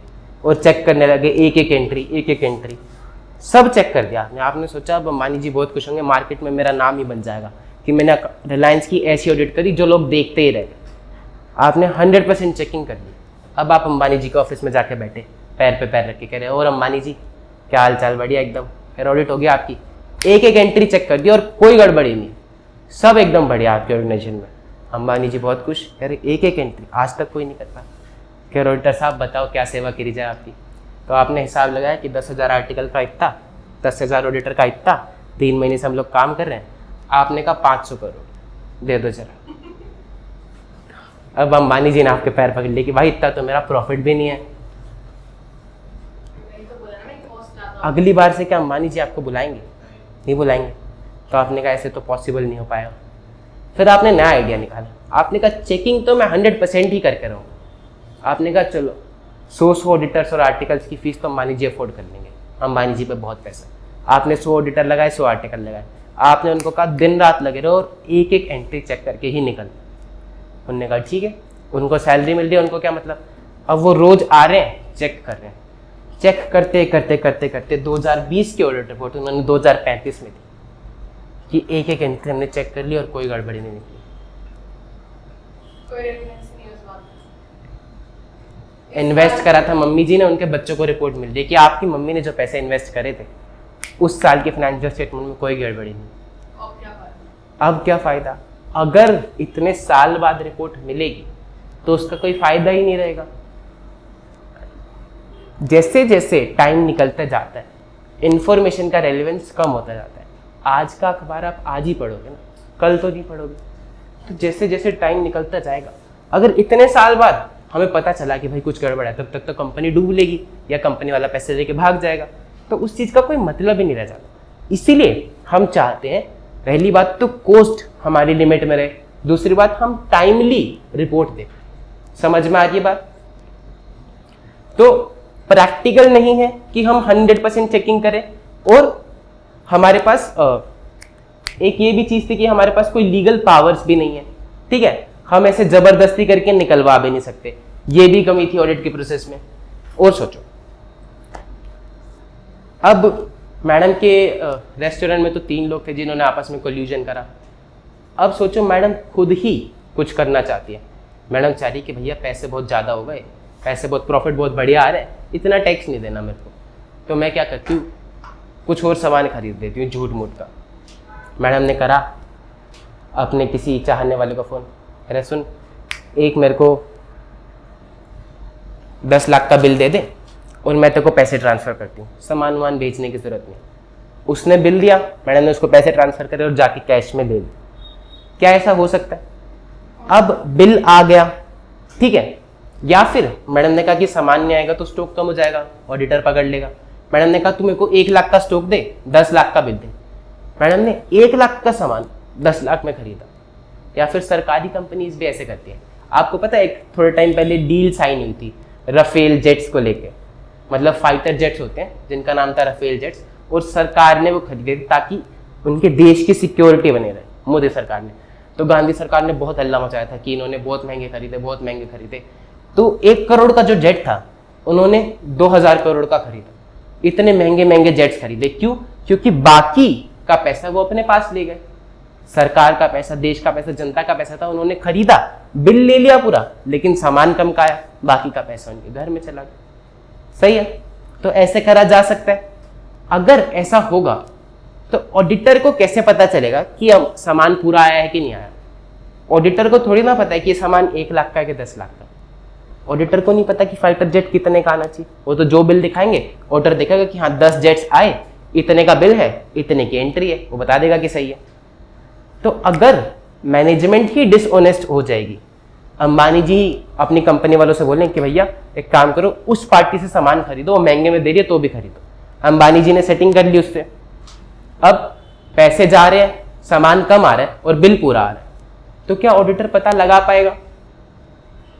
और चेक करने लगे, एक एक एंट्री सब चेक कर दिया आपने। आपने सोचा अब अंबानी जी बहुत खुश होंगे, मार्केट में मेरा नाम ही बन जाएगा कि मैंने रिलायंस की ऐसी ऑडिट करी जो लोग देखते ही रह गए। आपने 100% चेकिंग कर ली। अब आप अंबानी जी के ऑफिस में जाके बैठे, पैर पे पैर रख के कह रहे और अंबानी जी क्या हाल चाल? बढ़िया एकदम। फिर ऑडिट हो गया आपकी, एक एक एंट्री चेक कर दी और कोई गड़बड़ी नहीं, सब एकदम बढ़िया आपके ऑर्गेनाइजेशन में। अंबानी जी बहुत खुश, कह रहे एक एक एंट्री आज तक कोई नहीं करता। कह रहे ऑडिटर साहब बताओ क्या सेवा करी जाए आपकी? तो आपने हिसाब लगाया कि 10,000 आर्टिकल का इतना, 10,000 ऑडिटर का इतना, 3 महीने से हम लोग काम कर रहे हैं। आपने कहा 500 करोड़ दे दो जरा। अब अंबानी जी ने आपके पैर पकड़ लिए कि भाई इतना तो मेरा प्रॉफिट भी नहीं है। नहीं तो बोला ना मैं कॉस्ट ज्यादा। अगली बार से क्या अंबानी जी आपको बुलाएंगे? नहीं बुलाएंगे। तो आपने कहा ऐसे तो पॉसिबल नहीं हो पाएगा। फिर आपने नया आइडिया निकाला, आपने कहा चेकिंग तो मैं 100% ही करके रहूँगा। आपने कहा चलो 100 ऑडिटर्स और आर्टिकल्स की फीस तो अंबानी जी अफोर्ड कर लेंगे, अंबानी जी पे बहुत पैसा। आपने 100 ऑडिटर लगाए, 100 आर्टिकल लगाए। आपने उनको कहा दिन रात लगे रहो और एक एक एंट्री चेक करके ही निकल। उन्होंने कहा ठीक है, उनको सैलरी मिल रही है, उनको क्या मतलब। अब वो रोज आ रहे हैं, चेक कर रहे हैं। चेक करते करते करते करते 2020 की ऑडिट रिपोर्ट उन्होंने 2035 में दी कि एक एक एंट्री हमने चेक कर ली और कोई गड़बड़ी नहीं निकली। कोई रेफरेंस नहीं है उस बात में। इन्वेस्ट करा था मम्मी जी ने, उनके बच्चों को रिपोर्ट मिल रही है कि आपकी मम्मी ने जो पैसे इन्वेस्ट करे थे उस साल के फाइनेंशियल स्टेटमेंट में कोई गड़बड़ी नहीं। अब क्या फायदा? अब क्या फ़ायदा? अगर इतने साल बाद रिपोर्ट मिलेगी तो उसका कोई फ़ायदा ही नहीं रहेगा। जैसे जैसे टाइम निकलता जाता है इंफॉर्मेशन का रेलेवेंस कम होता जाता है। आज का अखबार आप आज ही पढ़ोगे ना, कल तो नहीं पढ़ोगे। तो जैसे जैसे टाइम निकलता जाएगा, अगर इतने साल बाद हमें पता चला कि भाई कुछ गड़बड़ है, तब तक तो कंपनी डूब लेगी या कंपनी वाला पैसे लेके भाग जाएगा, तो उस चीज़ का कोई मतलब ही नहीं रह जाता। इसीलिए हम चाहते हैं पहली बात तो कॉस्ट हमारी लिमिट में रहे, दूसरी बात हम टाइमली रिपोर्ट दें। समझ में आ रही है बात? तो प्रैक्टिकल नहीं है कि हम 100% चेकिंग करें, और हमारे पास एक ये भी चीज़ थी कि हमारे पास कोई लीगल पावर्स भी नहीं है। ठीक है, हम ऐसे जबरदस्ती करके निकलवा भी नहीं सकते। ये भी कमी थी ऑडिट के प्रोसेस में। और सोचो, अब मैडम के रेस्टोरेंट में तो 3 लोग थे जिन्होंने आपस में कोल्यूजन करा। अब सोचो मैडम खुद ही कुछ करना चाहती है। मैडम चाह रही कि भैया पैसे बहुत ज़्यादा हो गए, पैसे बहुत, प्रॉफिट बहुत बढ़िया आ रहे हैं, इतना टैक्स नहीं देना मेरे को। तो मैं क्या करती हूँ, कुछ और सामान खरीद देती हूँ झूठ मूठ का। मैडम ने करा अपने किसी चाहने वाले को फ़ोन, अरे सुन एक मेरे को 10 लाख का बिल दे दे और मैं तेरे को पैसे ट्रांसफ़र करती हूँ, सामान वामान बेचने की ज़रूरत नहीं। उसने बिल दिया, मैडम ने उसको पैसे ट्रांसफ़र करे और जाके कैश में दे दी। क्या ऐसा हो सकता है? अब बिल आ गया, ठीक है, या फिर मैडम ने कहा कि सामान नहीं आएगा तो स्टॉक कम हो जाएगा, ऑडिटर पकड़ लेगा। मैडम ने कहा तू मेरे को 1 लाख का स्टॉक दे, 10 लाख का बिल दे। मैडम ने 1 लाख का सामान 10 लाख में खरीदा। या फिर सरकारी कंपनीज भी ऐसे करती है। आपको पता है एक थोड़े टाइम पहले डील साइन हुई थी राफेल जेट्स को लेके, मतलब फाइटर जेट्स होते हैं जिनका नाम था राफेल जेट्स, और सरकार ने वो खरीदे थे ताकि उनके देश की सिक्योरिटी बने रहे, मोदी सरकार ने। तो गांधी सरकार ने बहुत हल्ला मचाया था कि इन्होंने बहुत महंगे खरीदे, बहुत महंगे खरीदे। तो 1 करोड़ का जो जेट था उन्होंने 2000 करोड़ का खरीदा। इतने महंगे महंगे जेट्स खरीदे, क्यों? क्योंकि बाकी का पैसा वो अपने पास ले गए। सरकार का पैसा, देश का पैसा, जनता का पैसा था, उन्होंने खरीदा, बिल ले लिया पूरा, लेकिन सामान कम का आया, बाकी का पैसा उनके घर में चला गया। सही है? तो ऐसे करा जा सकता है। अगर ऐसा होगा तो ऑडिटर को कैसे पता चलेगा कि अब सामान पूरा आया है कि नहीं आया? ऑडिटर को थोड़ी ना पता है कि ये सामान 1 लाख का है कि 10 लाख का। ऑडिटर को नहीं पता कि फाइटर जेट कितने का आना चाहिए। वो तो जो बिल दिखाएंगे, ऑडिटर देखेगा कि हाँ 10 जेट्स आए, इतने का बिल है, इतने की एंट्री है, वो बता देगा कि सही है। तो अगर मैनेजमेंट ही डिसऑनेस्ट हो जाएगी, अंबानी जी अपनी कंपनी वालों से बोलें कि भैया एक काम करो, उस पार्टी से सामान खरीदो, वो महंगे में दे रही है तो भी खरीदो। अंबानी जी ने सेटिंग कर ली उससे, अब पैसे जा रहे हैं, सामान कम आ रहा है और बिल पूरा आ रहा है, तो क्या ऑडिटर पता लगा पाएगा?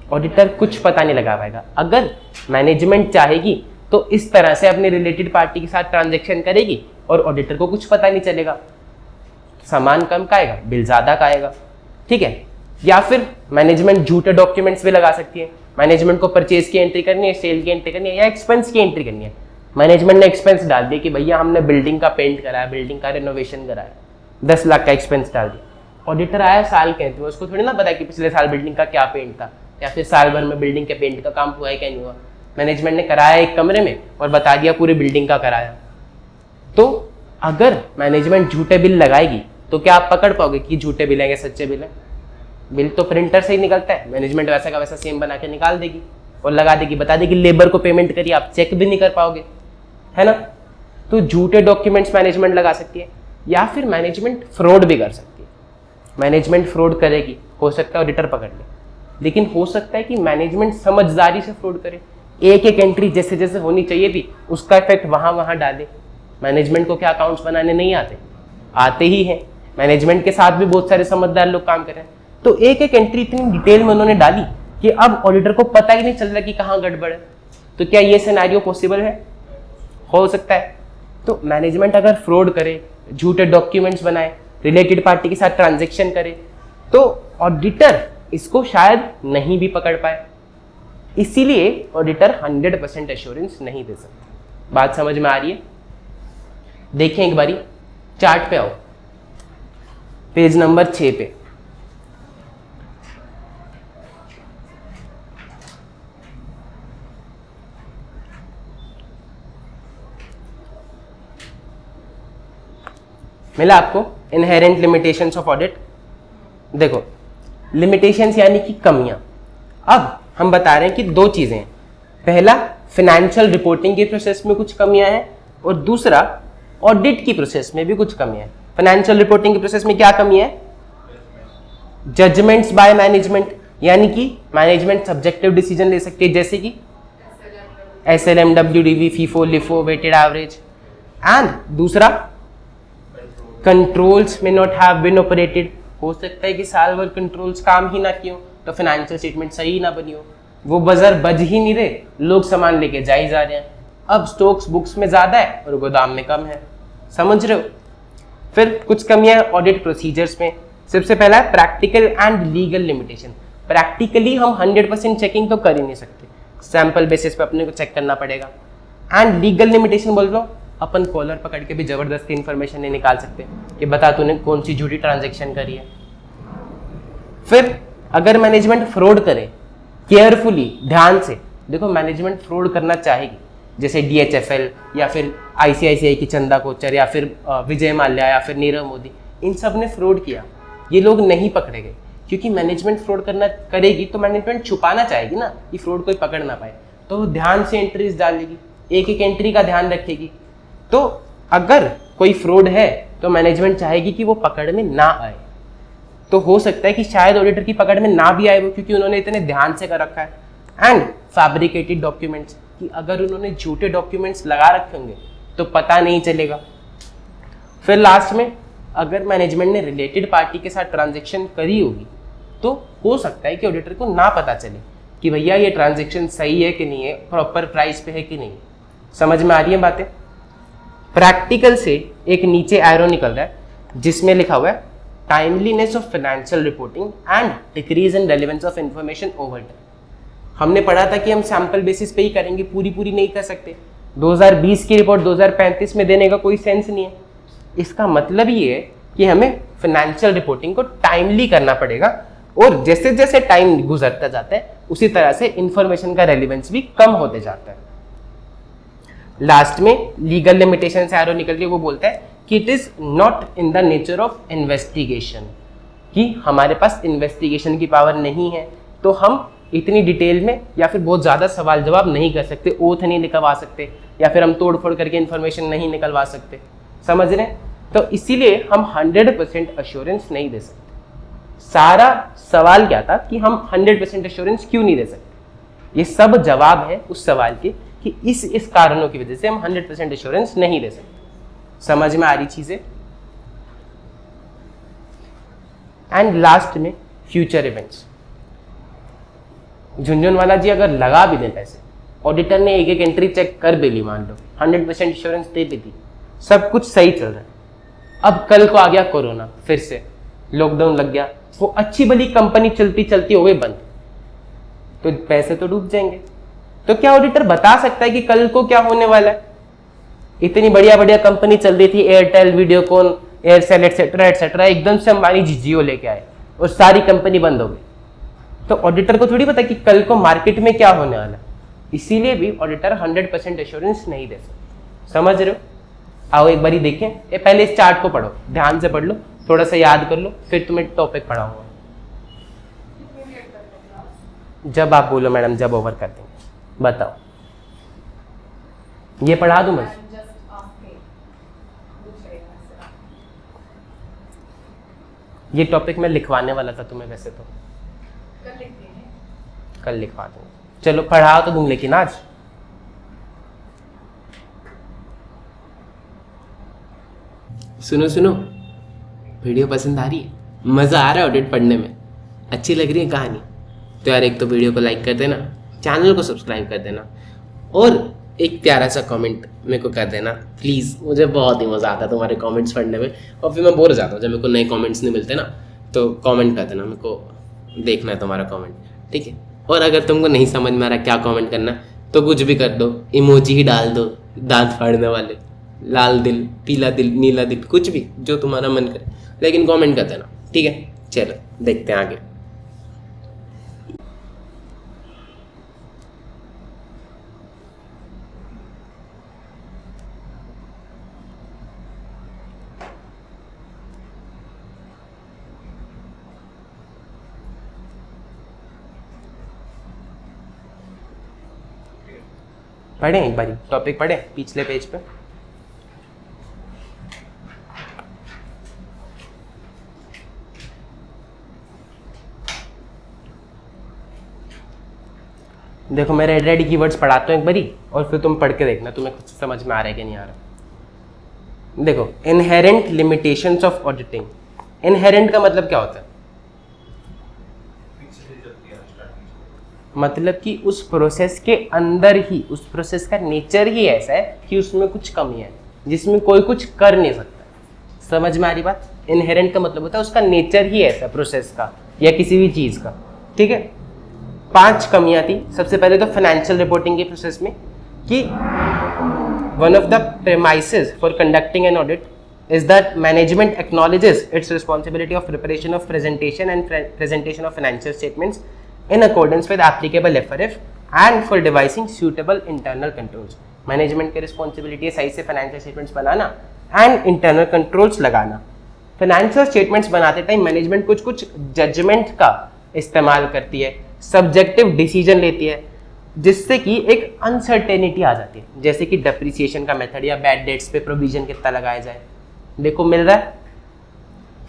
ऑडिटर कुछ पता नहीं लगा पाएगा। अगर मैनेजमेंट चाहेगी तो इस तरह से अपनी रिलेटेड पार्टी के साथ ट्रांजैक्शन करेगी और ऑडिटर को कुछ पता नहीं चलेगा, सामान कम का आएगा, बिल ज्यादा का आएगा। ठीक है? या फिर मैनेजमेंट झूठे डॉक्यूमेंट्स भी लगा सकती है। मैनेजमेंट को परचेज की एंट्री करनी है, सेल की एंट्री करनी है, या एक्सपेंस की एंट्री करनी है। मैनेजमेंट ने एक्सपेंस डाल दिया कि भैया हमने बिल्डिंग का पेंट कराया, बिल्डिंग का रिनोवेशन कराया, 10 लाख का एक्सपेंस डाल दिया। ऑडिटर आया साल के अंत में, उसको थोड़ी ना पता कि पिछले साल बिल्डिंग का क्या पेंट था, या फिर साल भर में बिल्डिंग के पेंट का काम हुआ है क्या नहीं हुआ। मैनेजमेंट ने कराया एक कमरे में और बता दिया पूरी बिल्डिंग का कराया। तो अगर मैनेजमेंट झूठे बिल लगाएगी तो क्या आप पकड़ पाओगे कि झूठे बिल है सच्चे बिल है? बिल तो प्रिंटर से ही निकलता है, मैनेजमेंट वैसा का वैसा सेम बना के निकाल देगी और लगा देगी, बता देगी लेबर को पेमेंट करिए, आप चेक भी नहीं कर पाओगे, है ना? तो झूठे डॉक्यूमेंट्स मैनेजमेंट लगा सकती है, या फिर मैनेजमेंट फ्रॉड भी कर सकती है। मैनेजमेंट फ्रॉड करेगी, हो सकता है ऑडिटर पकड़ ले, लेकिन हो सकता है कि मैनेजमेंट समझदारी से फ्रॉड करे, एक एक एंट्री जैसे जैसे होनी चाहिए थी उसका इफेक्ट वहां वहां डाले। मैनेजमेंट को क्या अकाउंट्स बनाने नहीं आते? आते ही हैं। मैनेजमेंट के साथ भी बहुत सारे समझदार लोग काम कर रहे हैं। तो एक एक एंट्री इतनी डिटेल में उन्होंने डाली कि अब ऑडिटर को पता ही नहीं चल रहा कि कहाँ गड़बड़ है। तो क्या ये सिनेरियो पॉसिबल है? हो सकता है। तो मैनेजमेंट अगर फ्रॉड करे, झूठे डॉक्यूमेंट्स बनाए, रिलेटेड पार्टी के साथ ट्रांजैक्शन करे, तो ऑडिटर इसको शायद नहीं भी पकड़ पाए। इसीलिए ऑडिटर 100% एश्योरेंस नहीं दे सकता। बात समझ में आ रही है? देखें एक बारी, चार्ट पे आओ, पेज नंबर 6 पे। मिला आपको इनहेरेंट लिमिटेशंस ऑफ ऑडिट? देखो, लिमिटेशंस यानी कि कमियां। अब हम बता रहे हैं कि 2 चीजें हैं। पहला, फाइनेंशियल रिपोर्टिंग की प्रोसेस में कुछ कमियां हैं, और दूसरा ऑडिट की प्रोसेस में भी कुछ कमियां हैं। फाइनेंशियल रिपोर्टिंग की प्रोसेस में क्या कमी है? जजमेंट्स बाय मैनेजमेंट, यानी कि मैनेजमेंट सब्जेक्टिव डिसीजन ले सकती है, जैसे कि SLM, WDV, FIFO, LIFO, weighted average. And दूसरा, controls may not have been operated. हो सकता है कि साल भर कंट्रोल्स काम ही ना किए, तो फाइनेंशियल स्टेटमेंट सही ना बनी हो, वो बजर बज ही नहीं रहे, लोग सामान लेके जा ही जा रहे हैं। अब स्टॉक्स बुक्स में ज्यादा है और गोदाम में कम है। समझ रहे हो? फिर कुछ कमियां ऑडिट प्रोसीजर्स में। सबसे पहला है practical and legal limitation. Practically हम 100% चेकिंग तो कर ही नहीं सकते, सैंपल बेसिस पे अपने को चेक करना पड़ेगा। एंड लीगल लिमिटेशन बोल लो, अपन कॉलर पकड़ के भी जबरदस्ती इंफॉर्मेशन नहीं निकाल सकते कि बता तूने कौन सी झूठी ट्रांजैक्शन करी है। फिर अगर मैनेजमेंट फ्रॉड करे, केयरफुली, ध्यान से देखो, मैनेजमेंट फ्रॉड करना चाहेगी, जैसे DHFL या फिर ICICI की चंदा कोचर या फिर विजय माल्या या फिर नीरव मोदी, इन सब ने फ्रॉड किया, ये लोग नहीं पकड़े गए। क्योंकि मैनेजमेंट फ्रॉड करना करेगी तो मैनेजमेंट छुपाना चाहेगी ना कि फ्रॉड कोई पकड़ ना पाए, तो ध्यान से एंट्रीज डालेगी, एक एक एंट्री का ध्यान रखेगी। तो अगर कोई फ्रॉड है तो मैनेजमेंट चाहेगी कि वो पकड़ में ना आए। तो हो सकता है कि शायद ऑडिटर की पकड़ में ना भी आए वो, क्योंकि उन्होंने इतने ध्यान से कर रखा है। एंड फैब्रिकेटेड डॉक्यूमेंट्स, कि अगर उन्होंने झूठे डॉक्यूमेंट्स लगा रखे होंगे तो पता नहीं चलेगा। फिर लास्ट में, अगर मैनेजमेंट ने रिलेटेड पार्टी के साथ ट्रांजैक्शन करी होगी तो हो सकता है कि ऑडिटर को ना पता चले कि भैया ये ट्रांजैक्शन सही है कि नहीं है, प्रॉपर प्राइस पे है कि नहीं। समझ में आ रही है बातें? प्रैक्टिकल से एक नीचे एरो निकल रहा है जिसमें लिखा हुआ है timeliness of financial reporting and decrease in relevance of information over time. हमने पढ़ा था कि हम सैंपल बेसिस पे ही करेंगे, पूरी नहीं कर सकते। 2020 की रिपोर्ट 2035 में देने का कोई सेंस नहीं है। इसका मतलब ये है कि हमें फाइनेंशियल रिपोर्टिंग को टाइमली करना पड़ेगा, और जैसे जैसे टाइम गुजरता जाता है उसी तरह से इंफॉर्मेशन का रेलिवेंस भी कम होते जाता है। लास्ट में लीगल लिमिटेशन से एरो निकल के वो बोलता है कि it is not in the nature of investigation, कि हमारे पास इन्वेस्टिगेशन की पावर नहीं है, तो हम इतनी डिटेल में या फिर बहुत ज़्यादा सवाल जवाब नहीं कर सकते, ओथ नहीं निकलवा सकते, या फिर हम तोड़ फोड़ करके इन्फॉर्मेशन नहीं निकलवा सकते। समझ रहे हैं? तो इसीलिए हम 100% अश्योरेंस नहीं दे सकते। सारा सवाल क्या था कि हम 100% अश्योरेंस क्यों नहीं दे सकते, ये सब जवाब है उस सवाल के कि इस कारणों की वजह से हम 100% अश्योरेंस नहीं दे सकते। समझ में आ रही चीजें? एंड लास्ट में फ्यूचर इवेंट्स। झुंझुनवाला जी अगर लगा भी दें पैसे, ऑडिटर ने एक एंट्री चेक कर भी ली, मान लो 100% इंश्योरेंस दे भी दी, सब कुछ सही चल रहा है, अब कल को आ गया कोरोना, फिर से लॉकडाउन लग गया, वो अच्छी भली कंपनी चलती चलती हो गई बंद, तो पैसे तो डूब जाएंगे। तो क्या ऑडिटर बता सकता है कि कल को क्या होने वाला है? इतनी बढ़िया कंपनी चल रही थी, Airtel, Videocon, Aircel etcetera etcetera, एकदम से अंबानी जियो लेके आए और सारी कंपनी बंद हो गई। तो ऑडिटर को थोड़ी पता कि कल को मार्केट में क्या होने वाला है, इसीलिए भी ऑडिटर 100% एश्योरेंस नहीं दे सकते। समझ रहे हो? आओ एक बारी देखें, ये पहले इस चार्ट को पढ़ो, ध्यान से पढ़ लो, थोड़ा सा याद कर लो, फिर तुम्हें टॉपिक पढ़ाऊंगा। जब आप बोलो मैडम, जब ओवर कर देंगे। बताओ, ये पढ़ा दूं मैं? ये टॉपिक मैं लिखवाने वाला था तुम्हें, वैसे तो कल लिखवा दूंगा। चलो पढ़ा तो दूं, लेकिन आज सुनो सुनो, वीडियो पसंद आ रही है, मज़ा आ रहा है ऑडिट पढ़ने में, अच्छी लग रही है कहानी, तो यार एक तो वीडियो को लाइक कर देना, चैनल को सब्सक्राइब कर देना, और एक प्यारा सा कमेंट मेरे को कर देना प्लीज़। मुझे बहुत ही मज़ा आता है तुम्हारे कमेंट्स पढ़ने में, और फिर मैं बोर हो जाता हूँ जब मेरे को नए कमेंट्स नहीं मिलते ना, तो कमेंट कर देना, मेरे को देखना है तुम्हारा कमेंट, ठीक है? और अगर तुमको नहीं समझ में आ रहा क्या कमेंट करना, तो कुछ भी कर दो, इमोजी ही डाल दो, दांत फाड़ने वाले, लाल दिल, पीला दिल, नीला दिल, कुछ भी जो तुम्हारा मन करे, लेकिन कमेंट कर देना, ठीक है? चलो देखते हैं आगे। पढ़ें एक बारी टॉपिक, पढ़ें पिछले पेज पे। देखो मैं रेड कीवर्ड्स पढ़ाता हूँ एक बारी, और फिर तुम पढ़ के देखना तुम्हें कुछ समझ में आ रहा है कि नहीं आ रहा। देखो, inherent limitations of auditing. Inherent का मतलब क्या होता है? मतलब कि उस प्रोसेस के अंदर ही, उस प्रोसेस का नेचर ही ऐसा है कि उसमें कुछ कमी है जिसमें कोई कुछ कर नहीं सकता। समझ में आ रही बात? इनहेरेंट का मतलब होता है उसका नेचर ही ऐसा प्रोसेस का या किसी भी चीज़ का, ठीक है? 5 कमियां थी। सबसे पहले तो फाइनेंशियल रिपोर्टिंग के प्रोसेस में कि one of the premises for conducting an audit is that management acknowledges its responsibility of preparation of presentation and presentation of financial statements in accordance with applicable FRF and for devising suitable internal controls. Management की responsibility है सही से financial statements banana and internal controls लगाना। Financial statements बनाते time management कुछ कुछ judgement का इस्तेमाल करती है, सब्जेक्टिव डिसीजन लेती है, जिससे कि एक अनसर्टेनिटी आ जाती है, जैसे कि डेप्रिसिएशन का मेथड या बैड डेट्स पे प्रोविजन कितना लगाया जाए, देखो मिल रहा है।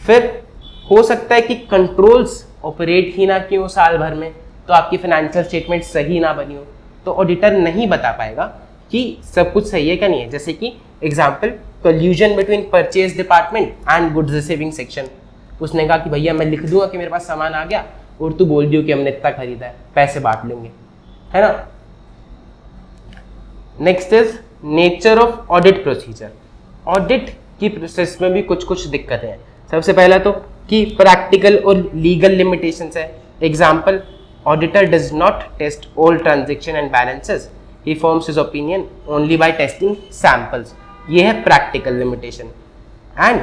फिर हो सकता है कि कंट्रोल्स ऑपरेट ही ना किए हो साल भर में, तो आपकी फाइनेंशियल स्टेटमेंट सही ना बनी हो, तो ऑडिटर नहीं बता पाएगा कि सब कुछ सही है क्या नहीं है। जैसे कि example, collusion between purchase department and goods receiving section. उसने कहा कि भैया मैं लिख दूंगा कि मेरे पास सामान आ गया और तू बोल दियो कि हमने इतना खरीदा है, पैसे बांट लेंगे, है ना। Next is nature of audit procedure. Audit की प्रोसेस में भी कुछ कुछ दिक्कतें हैं। सबसे पहला तो कि प्रैक्टिकल और लीगल लिमिटेशंस है। Example, auditor does not test all transaction and balances, he forms his opinion only by testing samples. ये है प्रैक्टिकल लिमिटेशन। एंड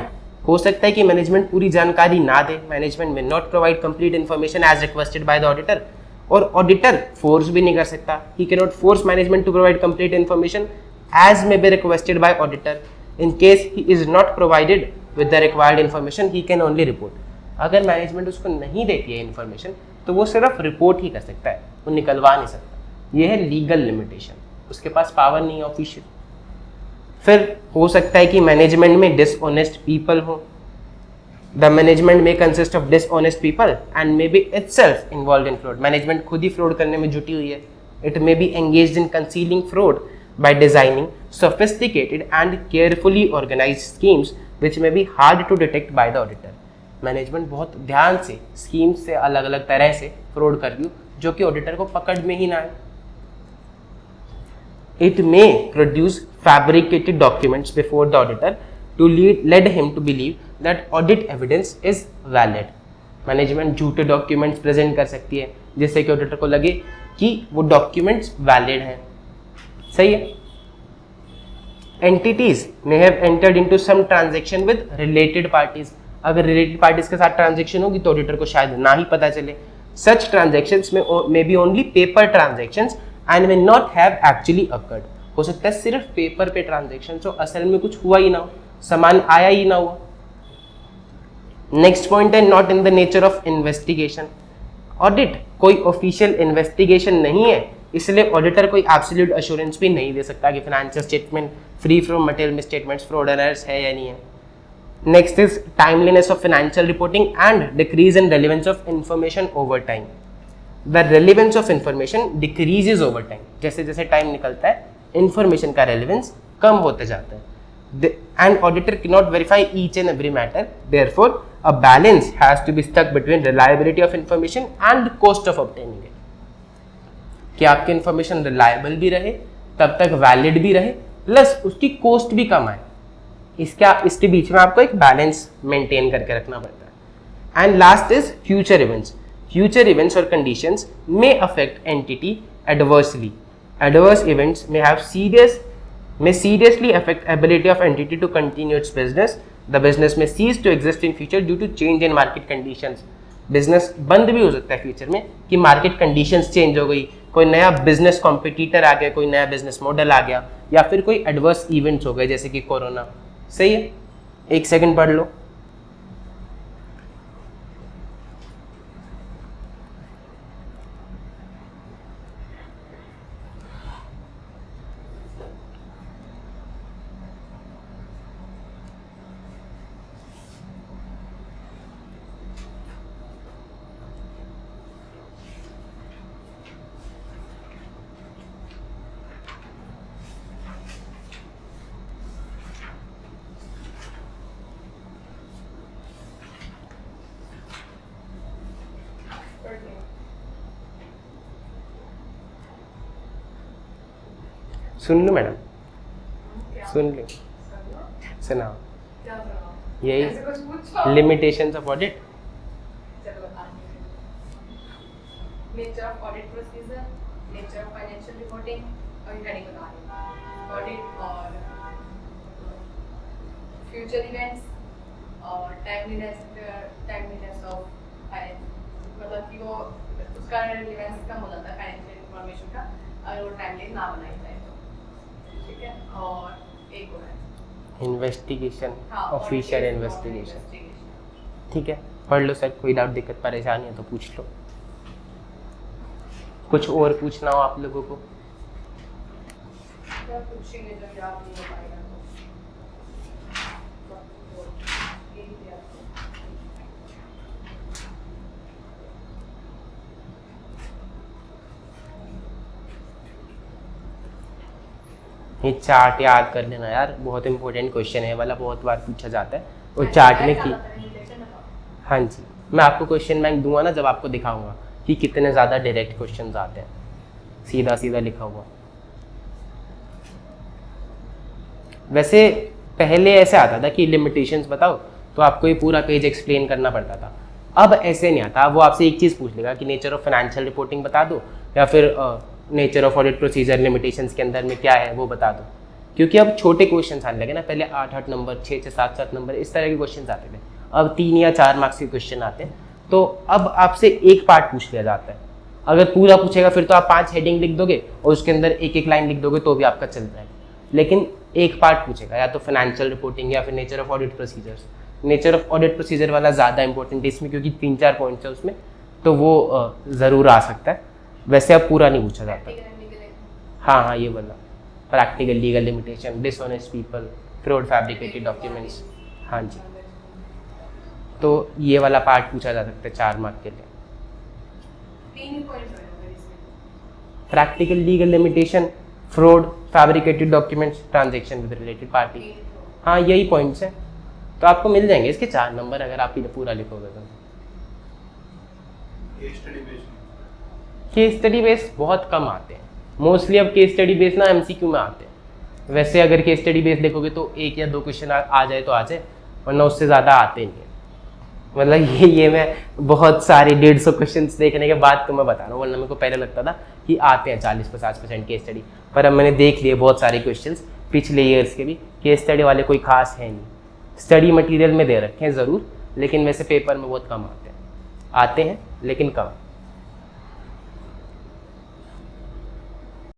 हो सकता है कि मैनेजमेंट पूरी जानकारी ना दे, management may not provide complete information as requested by the auditor, और ऑडिटर फोर्स भी नहीं कर सकता, he can not force management to provide complete information as may be requested by auditor. In case he is not provided with the required information, he can only report. अगर management उसको नहीं देती है information तो वो सिर्फ report ही कर सकता है, वो निकलवा नहीं सकता। ये है लीगल लिमिटेशन, उसके पास पावर नहीं है ऑफिशियल। फिर हो सकता है कि मैनेजमेंट में डिसऑनेस्ट पीपल हो, द मैनेजमेंट में consist of dishonest people and may be itself involved in fraud. Management खुद ही फ्रॉड करने में जुटी हुई है। It may be engaged in concealing fraud by designing sophisticated and carefully organized schemes which may be hard to detect by the auditor। Management बहुत ध्यान से schemes से अलग अलग तरह से फ्रॉड कर रही हो जो कि ऑडिटर को पकड़ में ही ना आए। It may produce fabricated documents before the auditor to lead him to believe that audit evidence is valid। Management झूठे डॉक्यूमेंट्स प्रेजेंट कर सकती है जिससे कि ऑडिटर को लगे कि वो डॉक्यूमेंट्स वैलिड हैं। सही है। Entities may have entered into some transaction with related parties. अगर रिलेटेड पार्टीज के साथ ट्रांजैक्शन होगी तो ऑडिटर को शायद ना ही पता चले। Such transactions may be only paper transactions and may not have actually occurred. हो सकता है सिर्फ पेपर पे ट्रांजैक्शन हो, असल में कुछ हुआ ही ना हो, सामान आया ही ना हुआ। नेक्स्ट पॉइंट है not in the nature of investigation. Audit कोई ऑफिशियल इन्वेस्टिगेशन नहीं है, इसलिए ऑडिटर कोई एब्सोल्यूट एश्योरेंस भी नहीं दे सकता कि financial statement free from material misstatements, fraud errors है या नहीं है। Next is timeliness of financial reporting and decrease in relevance of information over time. The relevance of information decreases over time. जैसे जैसे टाइम निकलता है इंफॉर्मेशन का relevance कम होते जाता है। And auditor can not verify each and every matter, therefore a balance has to be struck between reliability of information and cost of obtaining it. कि आपकी इंफॉर्मेशन रिलायबल भी रहे, तब तक वैलिड भी रहे, प्लस उसकी कॉस्ट भी कम आए। इसके बीच में आपको एक बैलेंस मेंटेन करके रखना पड़ता है। And last is future events. Future events और conditions may affect entity adversely. Adverse events may seriously affect ability of entity to continue its business. The business may cease to exist in future due to change in market conditions। Business बंद भी हो सकता है future में कि market conditions change हो गई, कोई नया बिजनेस कॉम्पिटिटर आ गया, कोई नया बिजनेस मॉडल आ गया, या फिर कोई एडवर्स इवेंट्स हो गए जैसे कि कोरोना। सही है, एक सेकंड पढ़ लो। सुन लो मैडम, सुन लो, सुनाओ। यही limitations of audit. Nature of audit procedure, nature of financial reporting और हेडिंग बता रही हूँ। ऑडिट और फ्यूचर इवेंट्स और टाइमलीनेस ऑफ फाइनेंस, मतलब कि वो उसका रिलेवेंस कम हो जाता है फाइनेंशियल इंफॉर्मेशन का अगर वो टाइमली ना बनाई जाए तो। ठीक है, और एक और है इन्वेस्टिगेशन, हाँ, ऑफिशियल इन्वेस्टिगेशन। ठीक है, पढ़ लो सर, कोई डाउट दिक्कत परेशानी है तो पूछ लो। कुछ और पूछना हो आप लोगों को? क्या पूछेंगे जब याद नहीं हो पाएगा तो यही दिया आपको। ये चार्ट याद कर लेना यार, बहुत इंपॉर्टेंट क्वेश्चन है वाला, बहुत बार पूछा जाता है। वो चार्ट में की, हाँ जी, मैं आपको क्वेश्चन बैंक दूंगा ना जब आपको दिखाऊंगा कि कितने ज़्यादा डायरेक्ट क्वेश्चंस आते हैं, सीधा सीधा लिखा हुआ। वैसे पहले ऐसे आता था कि लिमिटेशंस बताओ, तो आपको ये पूरा पेज एक्सप्लेन करना पड़ता था। अब ऐसे नहीं आता, अब वो आपसे एक चीज़ पूछ लेगा कि नेचर ऑफ फाइनेंशियल रिपोर्टिंग बता दो, या फिर nature of audit procedure limitations के अंदर में क्या है वो बता दो। क्योंकि अब छोटे क्वेश्चन आने लगे ना, पहले 8-8 नंबर, 6-6, 7-7 नंबर इस तरह के क्वेश्चन आते थे, अब 3 या 4 मार्क्स के क्वेश्चन आते हैं। तो अब आपसे एक पार्ट पूछ लिया जाता है। अगर पूरा पूछेगा फिर तो आप 5 हेडिंग लिख दोगे और उसके अंदर एक एक लाइन लिख दोगे तो भी आपका चल जाएगा। लेकिन एक पार्ट पूछेगा, या तो फाइनेंशियल रिपोर्टिंग या फिर nature of audit procedures. Nature of audit procedure वाला ज़्यादा इंपॉर्टेंट है इसमें, क्योंकि 3-4 पॉइंट्स है उसमें, तो वो ज़रूर आ सकता है। वैसे अब पूरा नहीं पूछा जाता। हाँ, ये वाला practical legal limitation, dishonest people, fraud fabricated documents. हाँ जी, तो ये वाला पार्ट पूछा जा सकता है 4 मार्क के लिए। 3 ही पॉइंट होंगे इसमें। Practical legal limitation, fraud fabricated documents, transaction with related party. हाँ, यही पॉइंट्स हैं, तो आपको मिल जाएंगे इसके 4 नंबर अगर आप ये पूरा लिखोगे तो। Case study based case study base बहुत कम आते हैं, मोस्टली अब केस स्टडी बेस ना MCQ में आते हैं। वैसे अगर केस स्टडी बेस देखोगे तो 1 या 2 क्वेश्चन आ जाए तो आ जाए, वरना उससे ज़्यादा आते नहीं है। मतलब ये मैं बहुत सारे 150 क्वेश्चन देखने के बाद तो मैं बता रहा हूँ, वरना मेरे को पहले लगता था कि आते हैं 40-50% केस स्टडी, पर अब मैंने देख लिए बहुत सारे क्वेश्चंस पिछले ईयर्स के भी, केस स्टडी वाले कोई खास है नहीं। स्टडी मटेरियल में दे रखे हैं ज़रूर, लेकिन वैसे पेपर में बहुत कम आते हैं लेकिन कम।